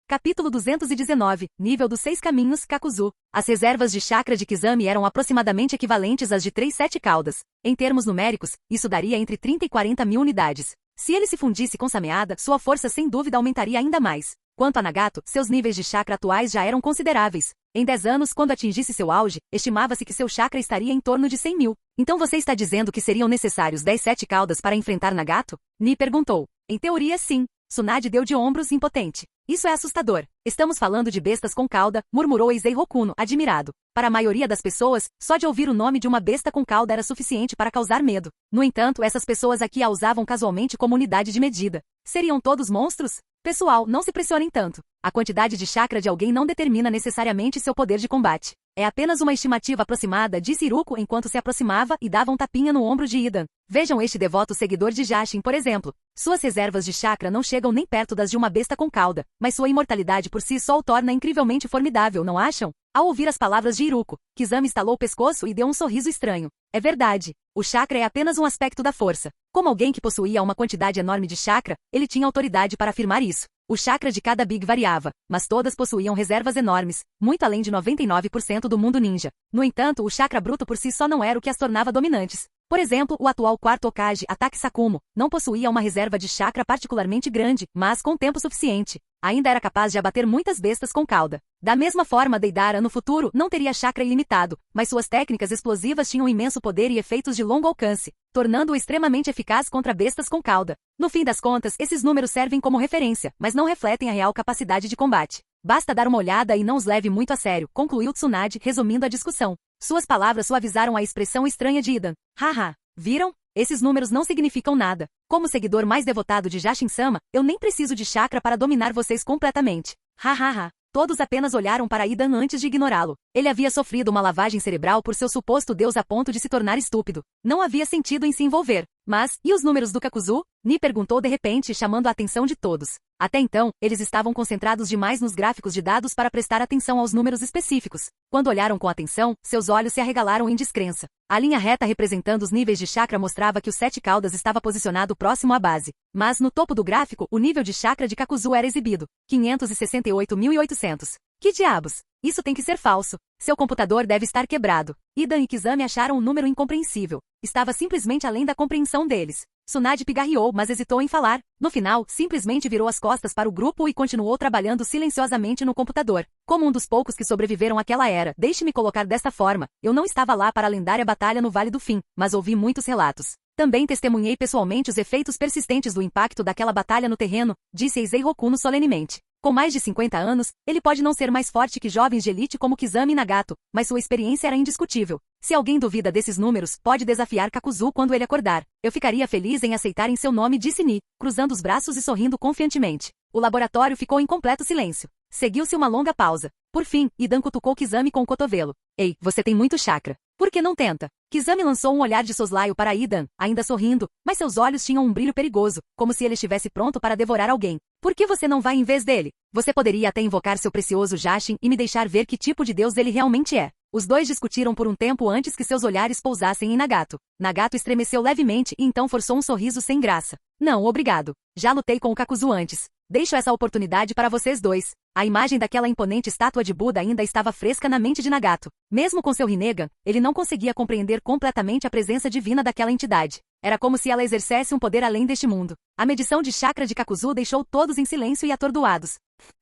Capítulo 219, Nível dos 6 Caminhos, Kakuzu. As reservas de chakra de Kizami eram aproximadamente equivalentes às de 3 7 caudas. Em termos numéricos, isso daria entre 30 e 40 mil unidades. Se ele se fundisse com Sameada, sua força sem dúvida aumentaria ainda mais. Quanto a Nagato, seus níveis de chakra atuais já eram consideráveis. Em 10 anos, quando atingisse seu auge, estimava-se que seu chakra estaria em torno de 100 mil. Então você está dizendo que seriam necessários 10 7 caudas para enfrentar Nagato? Ni perguntou. Em teoria, sim. Tsunade deu de ombros, impotente. Isso é assustador. Estamos falando de bestas com cauda, murmurou Eizei Hokuno, admirado. Para a maioria das pessoas, só de ouvir o nome de uma besta com cauda era suficiente para causar medo. No entanto, essas pessoas aqui a usavam casualmente como unidade de medida. Seriam todos monstros? Pessoal, não se pressionem tanto. A quantidade de chakra de alguém não determina necessariamente seu poder de combate. É apenas uma estimativa aproximada, disse Iruko enquanto se aproximava e dava um tapinha no ombro de Idan. Vejam este devoto seguidor de Jashin, por exemplo. Suas reservas de chakra não chegam nem perto das de uma besta com cauda, mas sua imortalidade por si só o torna incrivelmente formidável, não acham? Ao ouvir as palavras de Iruko, Kizami estalou o pescoço e deu um sorriso estranho. É verdade. O chakra é apenas um aspecto da força. Como alguém que possuía uma quantidade enorme de chakra, ele tinha autoridade para afirmar isso. O chakra de cada Big variava, mas todas possuíam reservas enormes, muito além de 99% do mundo ninja. No entanto, o chakra bruto por si só não era o que as tornava dominantes. Por exemplo, o atual quarto Hokage, Atake Sakumo, não possuía uma reserva de chakra particularmente grande, mas com tempo suficiente. Ainda era capaz de abater muitas bestas com cauda. Da mesma forma, Deidara, no futuro, não teria chakra ilimitado, mas suas técnicas explosivas tinham imenso poder e efeitos de longo alcance, tornando-o extremamente eficaz contra bestas com cauda. No fim das contas, esses números servem como referência, mas não refletem a real capacidade de combate. Basta dar uma olhada e não os leve muito a sério, concluiu Tsunade, resumindo a discussão. Suas palavras suavizaram a expressão estranha de Idan. Haha, viram? Esses números não significam nada. Como seguidor mais devotado de Jashin-sama, eu nem preciso de chakra para dominar vocês completamente. Hahaha. Todos apenas olharam para Idan antes de ignorá-lo. Ele havia sofrido uma lavagem cerebral por seu suposto deus a ponto de se tornar estúpido. Não havia sentido em se envolver. Mas, e os números do Kakuzu? Ni perguntou de repente, chamando a atenção de todos. Até então, eles estavam concentrados demais nos gráficos de dados para prestar atenção aos números específicos. Quando olharam com atenção, seus olhos se arregalaram em descrença. A linha reta representando os níveis de chakra mostrava que o 7 caudas estava posicionado próximo à base. Mas, no topo do gráfico, o nível de chakra de Kakuzu era exibido. 568.800. Que diabos? Isso tem que ser falso. Seu computador deve estar quebrado. Idan e Kizami acharam um número incompreensível. Estava simplesmente além da compreensão deles. Tsunade pigarreou, mas hesitou em falar. No final, simplesmente virou as costas para o grupo e continuou trabalhando silenciosamente no computador. Como um dos poucos que sobreviveram àquela era, deixe-me colocar desta forma. Eu não estava lá para a lendária batalha no Vale do Fim, mas ouvi muitos relatos. Também testemunhei pessoalmente os efeitos persistentes do impacto daquela batalha no terreno, disse Eizei Hokuno solenemente. Com mais de 50 anos, ele pode não ser mais forte que jovens de elite como Kizami e Nagato, mas sua experiência era indiscutível. Se alguém duvida desses números, pode desafiar Kakuzu quando ele acordar. Eu ficaria feliz em aceitar em seu nome, disse Ni, cruzando os braços e sorrindo confiantemente. O laboratório ficou em completo silêncio. Seguiu-se uma longa pausa. Por fim, Idan cutucou Kizami com o cotovelo. Ei, você tem muito chakra. Por que não tenta? Kizami lançou um olhar de soslaio para Idan, ainda sorrindo, mas seus olhos tinham um brilho perigoso, como se ele estivesse pronto para devorar alguém. Por que você não vai em vez dele? Você poderia até invocar seu precioso Jashin e me deixar ver que tipo de deus ele realmente é. Os dois discutiram por um tempo antes que seus olhares pousassem em Nagato. Nagato estremeceu levemente e então forçou um sorriso sem graça. Não, obrigado. Já lutei com o Kakuzu antes. Deixo essa oportunidade para vocês dois. A imagem daquela imponente estátua de Buda ainda estava fresca na mente de Nagato. Mesmo com seu Rinnegan, ele não conseguia compreender completamente a presença divina daquela entidade. Era como se ela exercesse um poder além deste mundo. A medição de chakra de Kakuzu deixou todos em silêncio e atordoados.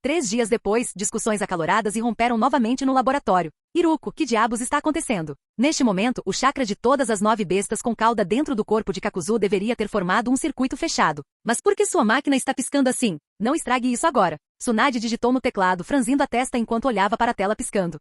3 dias depois, discussões acaloradas irromperam novamente no laboratório. Iruko, que diabos está acontecendo? Neste momento, o chakra de todas as 9 bestas com cauda dentro do corpo de Kakuzu deveria ter formado um circuito fechado. Mas por que sua máquina está piscando assim? Não estrague isso agora. Tsunade digitou no teclado, franzindo a testa enquanto olhava para a tela piscando.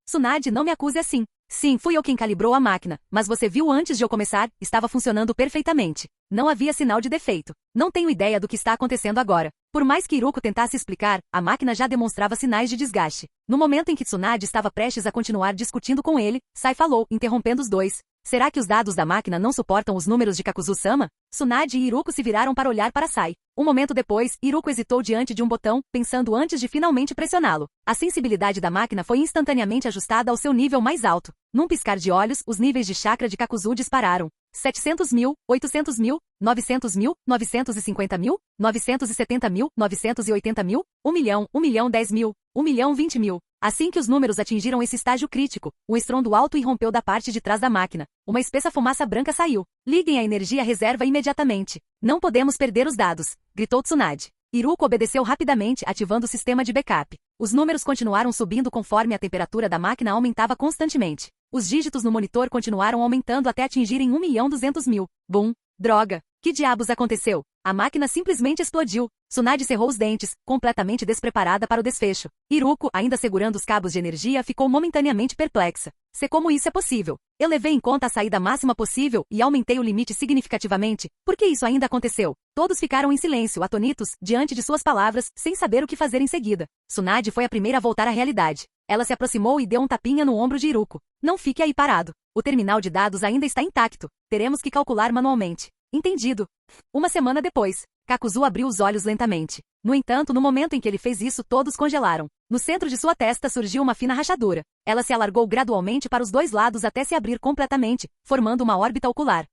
Tsunade, não me acuse assim. Sim, fui eu quem calibrou a máquina, mas você viu antes de eu começar, estava funcionando perfeitamente. Não havia sinal de defeito. Não tenho ideia do que está acontecendo agora. Por mais que Iruko tentasse explicar, a máquina já demonstrava sinais de desgaste. No momento em que Tsunade estava prestes a continuar discutindo com ele, Sai falou, interrompendo os dois. Será que os dados da máquina não suportam os números de Kakuzu-sama? Tsunade e Iruko se viraram para olhar para Sai. Um momento depois, Iruko hesitou diante de um botão, pensando antes de finalmente pressioná-lo. A sensibilidade da máquina foi instantaneamente ajustada ao seu nível mais alto. Num piscar de olhos, os níveis de chakra de Kakuzu dispararam. 700 mil, 800 mil, 900 mil, 950 mil, 970 mil, 980 mil, 1 milhão, 1 milhão 10 mil, 1 milhão 20 mil. Assim que os números atingiram esse estágio crítico, um estrondo alto irrompeu da parte de trás da máquina. Uma espessa fumaça branca saiu. Liguem a energia reserva imediatamente. Não podemos perder os dados, gritou Tsunade. Iruko obedeceu rapidamente, ativando o sistema de backup. Os números continuaram subindo conforme a temperatura da máquina aumentava constantemente. Os dígitos no monitor continuaram aumentando até atingirem 1.200.000. Bum! Droga! Que diabos aconteceu? A máquina simplesmente explodiu. Tsunade cerrou os dentes, completamente despreparada para o desfecho. Iruko, ainda segurando os cabos de energia, ficou momentaneamente perplexa. Se como isso é possível? Eu levei em conta a saída máxima possível e aumentei o limite significativamente. Por que isso ainda aconteceu? Todos ficaram em silêncio, atonitos, diante de suas palavras, sem saber o que fazer em seguida. Tsunade foi a primeira a voltar à realidade. Ela se aproximou e deu um tapinha no ombro de Iruko. Não fique aí parado. O terminal de dados ainda está intacto. Teremos que calcular manualmente. Entendido. Uma semana depois, Kakuzu abriu os olhos lentamente. No entanto, no momento em que ele fez isso, todos congelaram. No centro de sua testa surgiu uma fina rachadura. Ela se alargou gradualmente para os 2 lados até se abrir completamente, formando uma órbita ocular.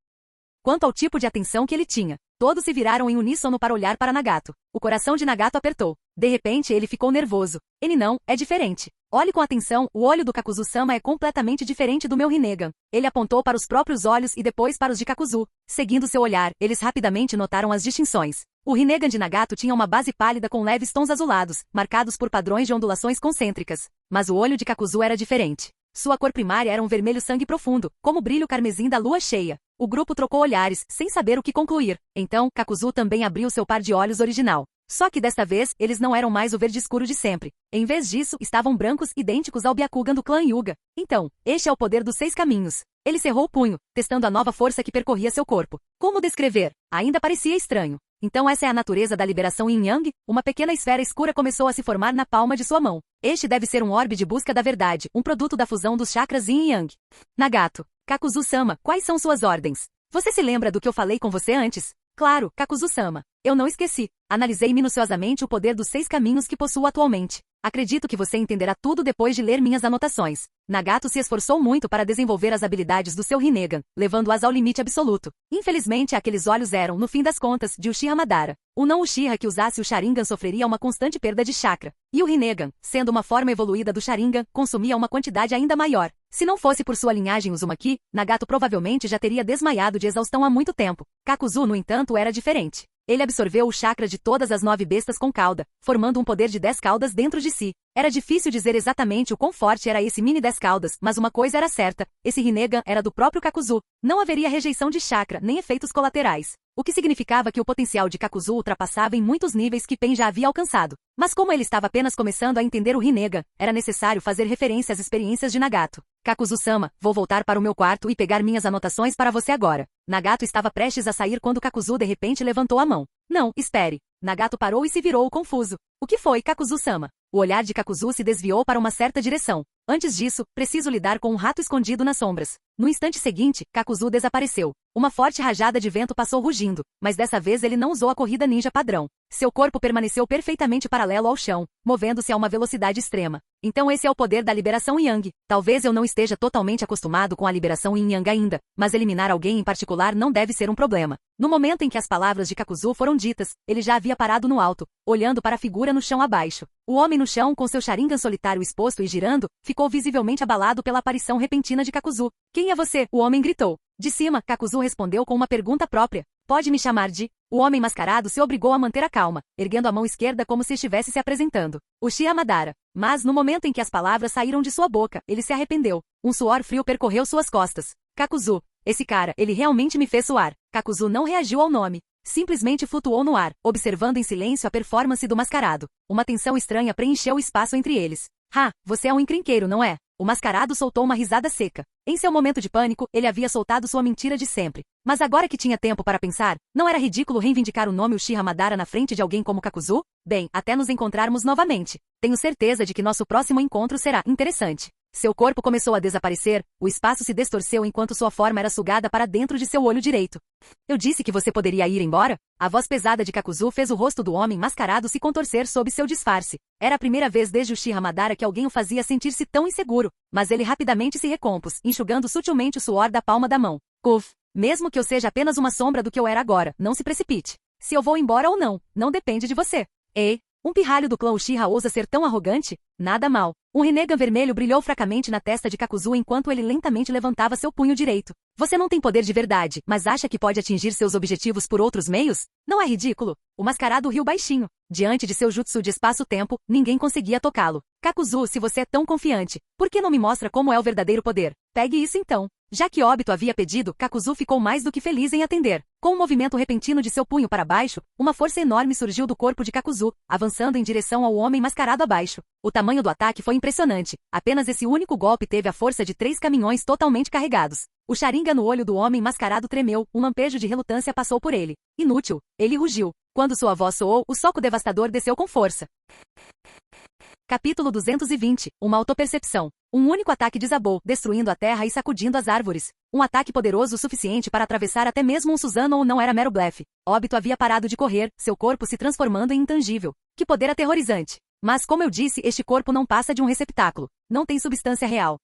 Quanto ao tipo de atenção que ele tinha, todos se viraram em uníssono para olhar para Nagato. O coração de Nagato apertou. De repente, ele ficou nervoso. Ele não, é diferente. Olhe com atenção, o olho do Kakuzu-sama é completamente diferente do meu Rinnegan. Ele apontou para os próprios olhos e depois para os de Kakuzu. Seguindo seu olhar, eles rapidamente notaram as distinções. O Rinnegan de Nagato tinha uma base pálida com leves tons azulados, marcados por padrões de ondulações concêntricas. Mas o olho de Kakuzu era diferente. Sua cor primária era um vermelho sangue profundo, como o brilho carmesim da lua cheia. O grupo trocou olhares, sem saber o que concluir. Então, Kakuzu também abriu seu par de olhos original. Só que desta vez, eles não eram mais o verde escuro de sempre. Em vez disso, estavam brancos, idênticos ao Byakugan do clã Hyuga. Então, este é o poder dos 6 caminhos. Ele cerrou o punho, testando a nova força que percorria seu corpo. Como descrever? Ainda parecia estranho. Então essa é a natureza da liberação Yin-Yang? Uma pequena esfera escura começou a se formar na palma de sua mão. Este deve ser um orbe de busca da verdade, um produto da fusão dos chakras Yin e Yang. Nagato. Kakuzu-sama, quais são suas ordens? Você se lembra do que eu falei com você antes? Claro, Kakuzu-sama. Eu não esqueci. Analisei minuciosamente o poder dos 6 caminhos que possuo atualmente. Acredito que você entenderá tudo depois de ler minhas anotações. Nagato se esforçou muito para desenvolver as habilidades do seu Rinnegan, levando-as ao limite absoluto. Infelizmente, aqueles olhos eram, no fim das contas, de Uchiha Madara. O não Uchiha que usasse o Sharingan sofreria uma constante perda de chakra. E o Rinnegan, sendo uma forma evoluída do Sharingan, consumia uma quantidade ainda maior. Se não fosse por sua linhagem Uzumaki, Nagato provavelmente já teria desmaiado de exaustão há muito tempo. Kakuzu, no entanto, era diferente. Ele absorveu o chakra de todas as 9 bestas com cauda, formando um poder de 10 caudas dentro de si. Era difícil dizer exatamente o quão forte era esse mini 10 caudas, mas uma coisa era certa, esse Rinnegan era do próprio Kakuzu. Não haveria rejeição de chakra, nem efeitos colaterais. O que significava que o potencial de Kakuzu ultrapassava em muitos níveis que Pen já havia alcançado. Mas como ele estava apenas começando a entender o Rinnegan, era necessário fazer referência às experiências de Nagato. Kakuzu-sama, vou voltar para o meu quarto e pegar minhas anotações para você agora. Nagato estava prestes a sair quando Kakuzu de repente levantou a mão. Não, espere. Nagato parou e se virou confuso. O que foi, Kakuzu-sama? O olhar de Kakuzu se desviou para uma certa direção. Antes disso, preciso lidar com um rato escondido nas sombras. No instante seguinte, Kakuzu desapareceu. Uma forte rajada de vento passou rugindo, mas dessa vez ele não usou a corrida ninja padrão. Seu corpo permaneceu perfeitamente paralelo ao chão, movendo-se a uma velocidade extrema. Então esse é o poder da liberação Yang. Talvez eu não esteja totalmente acostumado com a liberação Yin Yang ainda, mas eliminar alguém em particular não deve ser um problema. No momento em que as palavras de Kakuzu foram ditas, ele já havia parado no alto, olhando para a figura no chão abaixo. O homem no chão, com seu Sharingan solitário exposto e girando, ficou visivelmente abalado pela aparição repentina de Kakuzu. Quem é você? O homem gritou. De cima, Kakuzu respondeu com uma pergunta própria. Pode me chamar de... O homem mascarado se obrigou a manter a calma, erguendo a mão esquerda como se estivesse se apresentando. Uchiha Madara. Mas, no momento em que as palavras saíram de sua boca, ele se arrependeu. Um suor frio percorreu suas costas. Kakuzu. Esse cara, ele realmente me fez suar. Kakuzu não reagiu ao nome. Simplesmente flutuou no ar, observando em silêncio a performance do mascarado. Uma tensão estranha preencheu o espaço entre eles. Você é um encrenqueiro, não é? O mascarado soltou uma risada seca. Em seu momento de pânico, ele havia soltado sua mentira de sempre. Mas agora que tinha tempo para pensar, não era ridículo reivindicar o nome Uchiha Madara na frente de alguém como Kakuzu? Bem, até nos encontrarmos novamente. Tenho certeza de que nosso próximo encontro será interessante. Seu corpo começou a desaparecer, o espaço se distorceu enquanto sua forma era sugada para dentro de seu olho direito. Eu disse que você poderia ir embora? A voz pesada de Kakuzu fez o rosto do homem mascarado se contorcer sob seu disfarce. Era a primeira vez desde Uchiha Madara que alguém o fazia sentir-se tão inseguro, mas ele rapidamente se recompôs, enxugando sutilmente o suor da palma da mão. Mesmo que eu seja apenas uma sombra do que eu era agora, não se precipite. Se eu vou embora ou não depende de você. Ei, um pirralho do clã Uchiha ousa ser tão arrogante? Nada mal. Um Rinnegan vermelho brilhou fracamente na testa de Kakuzu enquanto ele lentamente levantava seu punho direito. Você não tem poder de verdade, mas acha que pode atingir seus objetivos por outros meios? Não é ridículo? O mascarado riu baixinho. Diante de seu jutsu de espaço-tempo, ninguém conseguia tocá-lo. Kakuzu, se você é tão confiante, por que não me mostra como é o verdadeiro poder? Pegue isso então. Já que Obito havia pedido, Kakuzu ficou mais do que feliz em atender. Com um movimento repentino de seu punho para baixo, uma força enorme surgiu do corpo de Kakuzu, avançando em direção ao homem mascarado abaixo. O tamanho do ataque foi impressionante. Apenas esse único golpe teve a força de 3 caminhões totalmente carregados. O Sharingan no olho do homem mascarado tremeu, um lampejo de relutância passou por ele. Inútil. Ele rugiu. Quando sua voz soou, o soco devastador desceu com força. Capítulo 220. Uma autopercepção. Um único ataque desabou, destruindo a terra e sacudindo as árvores. Um ataque poderoso o suficiente para atravessar até mesmo um Susanoo ou não era mero blefe. Obito havia parado de correr, seu corpo se transformando em intangível. Que poder aterrorizante. Mas como eu disse, este corpo não passa de um receptáculo. Não tem substância real.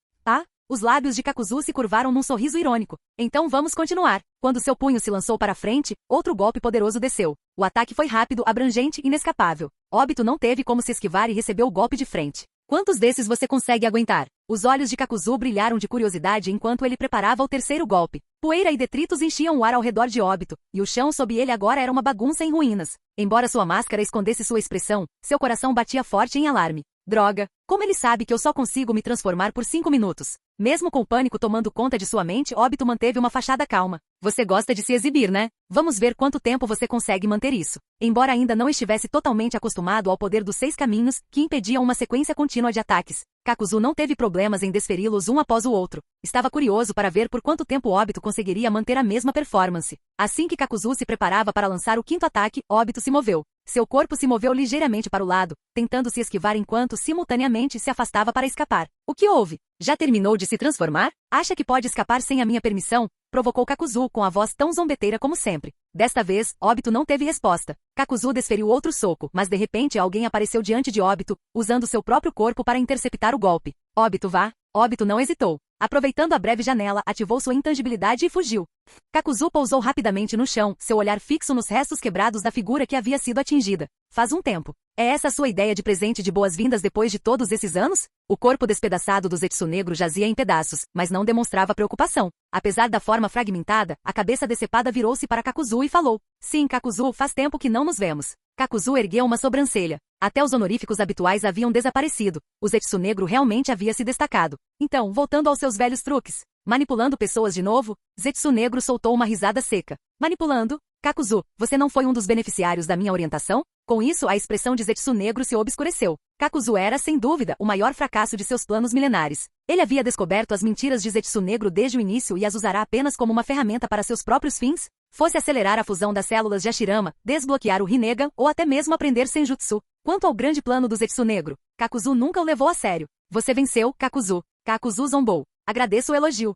Os lábios de Kakuzu se curvaram num sorriso irônico. Então vamos continuar. Quando seu punho se lançou para frente, outro golpe poderoso desceu. O ataque foi rápido, abrangente e inescapável. Obito não teve como se esquivar e recebeu o golpe de frente. Quantos desses você consegue aguentar? Os olhos de Kakuzu brilharam de curiosidade enquanto ele preparava o terceiro golpe. Poeira e detritos enchiam o ar ao redor de Obito, e o chão sob ele agora era uma bagunça em ruínas. Embora sua máscara escondesse sua expressão, seu coração batia forte em alarme. Droga! Como ele sabe que eu só consigo me transformar por 5 minutos? Mesmo com o pânico tomando conta de sua mente, Obito manteve uma fachada calma. Você gosta de se exibir, né? Vamos ver quanto tempo você consegue manter isso. Embora ainda não estivesse totalmente acostumado ao poder dos 6 caminhos, que impediam uma sequência contínua de ataques, Kakuzu não teve problemas em desferi-los um após o outro. Estava curioso para ver por quanto tempo Obito conseguiria manter a mesma performance. Assim que Kakuzu se preparava para lançar o quinto ataque, Obito se moveu. Seu corpo se moveu ligeiramente para o lado, tentando se esquivar enquanto simultaneamente se afastava para escapar. O que houve? Já terminou de se transformar? Acha que pode escapar sem a minha permissão? Provocou Kakuzu com a voz tão zombeteira como sempre. Desta vez, Obito não teve resposta. Kakuzu desferiu outro soco, mas de repente alguém apareceu diante de Obito, usando seu próprio corpo para interceptar o golpe. Obito vá. Obito não hesitou. Aproveitando a breve janela, ativou sua intangibilidade e fugiu. Kakuzu pousou rapidamente no chão, seu olhar fixo nos restos quebrados da figura que havia sido atingida. Faz um tempo. É essa a sua ideia de presente de boas-vindas depois de todos esses anos? O corpo despedaçado do Zetsu negro jazia em pedaços, mas não demonstrava preocupação. Apesar da forma fragmentada, a cabeça decepada virou-se para Kakuzu e falou. Sim, Kakuzu, faz tempo que não nos vemos. Kakuzu ergueu uma sobrancelha. Até os honoríficos habituais haviam desaparecido. O Zetsu negro realmente havia se destacado. Então, voltando aos seus velhos truques. Manipulando pessoas de novo? Zetsu Negro soltou uma risada seca. Manipulando? Kakuzu, você não foi um dos beneficiários da minha orientação? Com isso, a expressão de Zetsu Negro se obscureceu. Kakuzu era, sem dúvida, o maior fracasso de seus planos milenares. Ele havia descoberto as mentiras de Zetsu Negro desde o início e as usará apenas como uma ferramenta para seus próprios fins? Fosse acelerar a fusão das células de Hashirama, desbloquear o Rinnegan ou até mesmo aprender Senjutsu. Quanto ao grande plano do Zetsu Negro, Kakuzu nunca o levou a sério. Você venceu, Kakuzu. Kakuzu zombou. Agradeço o elogio.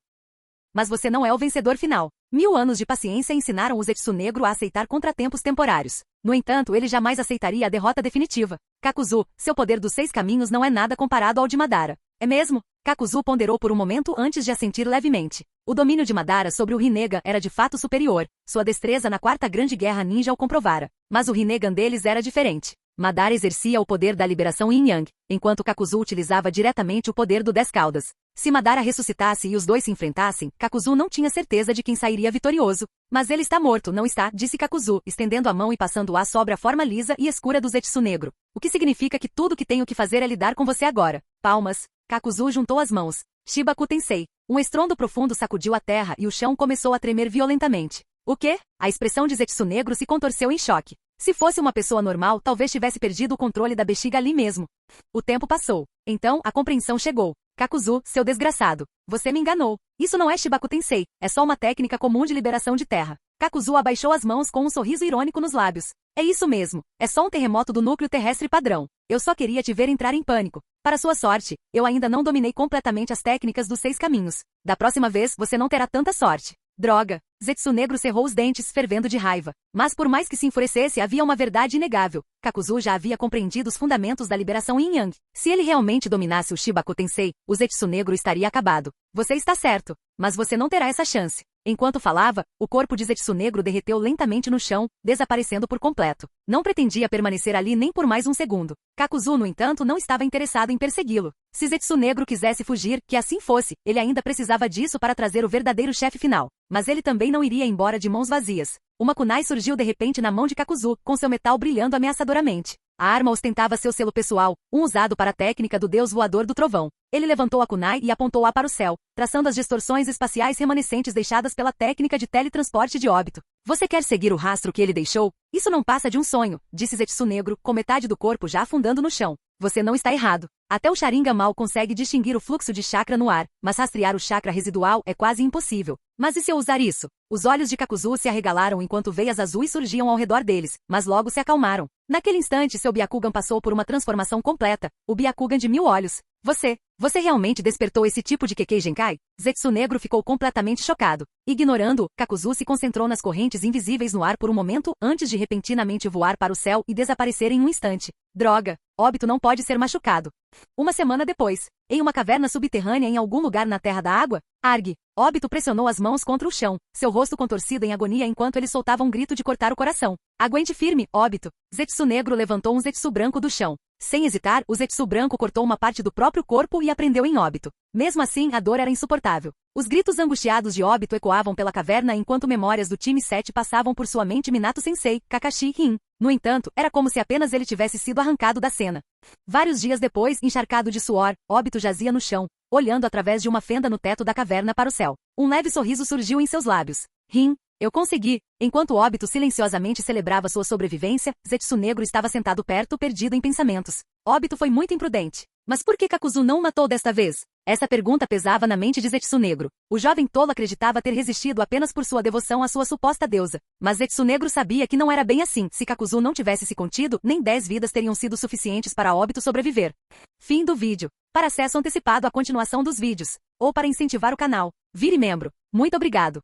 Mas você não é o vencedor final. 1000 anos de paciência ensinaram o Zetsu Negro a aceitar contratempos temporários. No entanto, ele jamais aceitaria a derrota definitiva. Kakuzu, seu poder dos 6 caminhos não é nada comparado ao de Madara. É mesmo? Kakuzu ponderou por um momento antes de assentir levemente. O domínio de Madara sobre o Rinnegan era de fato superior. Sua destreza na Quarta Grande Guerra Ninja o comprovara. Mas o Rinnegan deles era diferente. Madara exercia o poder da liberação Yin-Yang, enquanto Kakuzu utilizava diretamente o poder do 10 Caudas. Se Madara ressuscitasse e os dois se enfrentassem, Kakuzu não tinha certeza de quem sairia vitorioso. Mas ele está morto, não está? Disse Kakuzu, estendendo a mão e passando-a sobre a forma lisa e escura do Zetsu Negro. O que significa que tudo que tenho que fazer é lidar com você agora. Palmas. Kakuzu juntou as mãos. Shibaku Tensei. Um estrondo profundo sacudiu a terra e o chão começou a tremer violentamente. O quê? A expressão de Zetsu Negro se contorceu em choque. Se fosse uma pessoa normal, talvez tivesse perdido o controle da bexiga ali mesmo. O tempo passou. Então, a compreensão chegou. Kakuzu, seu desgraçado. Você me enganou. Isso não é Shibaku Tensei. É só uma técnica comum de liberação de terra. Kakuzu abaixou as mãos com um sorriso irônico nos lábios. É isso mesmo. É só um terremoto do núcleo terrestre padrão. Eu só queria te ver entrar em pânico. Para sua sorte, eu ainda não dominei completamente as técnicas dos 6 caminhos. Da próxima vez, você não terá tanta sorte. Droga! Zetsu Negro cerrou os dentes, fervendo de raiva. Mas por mais que se enfurecesse, havia uma verdade inegável. Kakuzu já havia compreendido os fundamentos da liberação Yin-Yang. Se ele realmente dominasse o Shibaku Tensei, o Zetsu Negro estaria acabado. Você está certo, mas você não terá essa chance. Enquanto falava, o corpo de Zetsu Negro derreteu lentamente no chão, desaparecendo por completo. Não pretendia permanecer ali nem por mais um segundo. Kakuzu, no entanto, não estava interessado em persegui-lo. Se Zetsu Negro quisesse fugir, que assim fosse, ele ainda precisava disso para trazer o verdadeiro chefe final. Mas ele também não iria embora de mãos vazias. Uma kunai surgiu de repente na mão de Kakuzu, com seu metal brilhando ameaçadoramente. A arma ostentava seu selo pessoal, um usado para a técnica do deus voador do trovão. Ele levantou a kunai e apontou-a para o céu, traçando as distorções espaciais remanescentes deixadas pela técnica de teletransporte de óbito. Você quer seguir o rastro que ele deixou? Isso não passa de um sonho, disse Zetsu Negro, com metade do corpo já afundando no chão. Você não está errado. Até o Sharingan mal consegue distinguir o fluxo de chakra no ar, mas rastrear o chakra residual é quase impossível. Mas e se eu usar isso? Os olhos de Kakuzu se arregalaram enquanto veias azuis surgiam ao redor deles, mas logo se acalmaram. Naquele instante seu Byakugan passou por uma transformação completa, o Byakugan de 1000 olhos. Você realmente despertou esse tipo de Kekkei Genkai? Zetsu Negro ficou completamente chocado. Ignorando-o, Kakuzu se concentrou nas correntes invisíveis no ar por um momento antes de repentinamente voar para o céu e desaparecer em um instante. Droga! Óbito não pode ser machucado. Uma semana depois, em uma caverna subterrânea em algum lugar na Terra da Água, Arg! Óbito pressionou as mãos contra o chão, seu rosto contorcido em agonia enquanto ele soltava um grito de cortar o coração. Aguente firme, Óbito! Zetsu Negro levantou um Zetsu branco do chão. Sem hesitar, o Zetsu branco cortou uma parte do próprio corpo e a prendeu em Óbito. Mesmo assim, a dor era insuportável. Os gritos angustiados de Óbito ecoavam pela caverna enquanto memórias do time 7 passavam por sua mente Minato-sensei, Kakashi e Rin. No entanto, era como se apenas ele tivesse sido arrancado da cena. Vários dias depois, encharcado de suor, Óbito jazia no chão, olhando através de uma fenda no teto da caverna para o céu. Um leve sorriso surgiu em seus lábios. Rin, eu consegui. Enquanto Óbito silenciosamente celebrava sua sobrevivência, Zetsu Negro estava sentado perto, perdido em pensamentos. Óbito foi muito imprudente. Mas por que Kakuzu não o matou desta vez? Essa pergunta pesava na mente de Zetsu Negro. O jovem tolo acreditava ter resistido apenas por sua devoção à sua suposta deusa. Mas Zetsu Negro sabia que não era bem assim. Se Kakuzu não tivesse se contido, nem 10 vidas teriam sido suficientes para Óbito sobreviver. Fim do vídeo. Para acesso antecipado à continuação dos vídeos, ou para incentivar o canal, vire membro. Muito obrigado.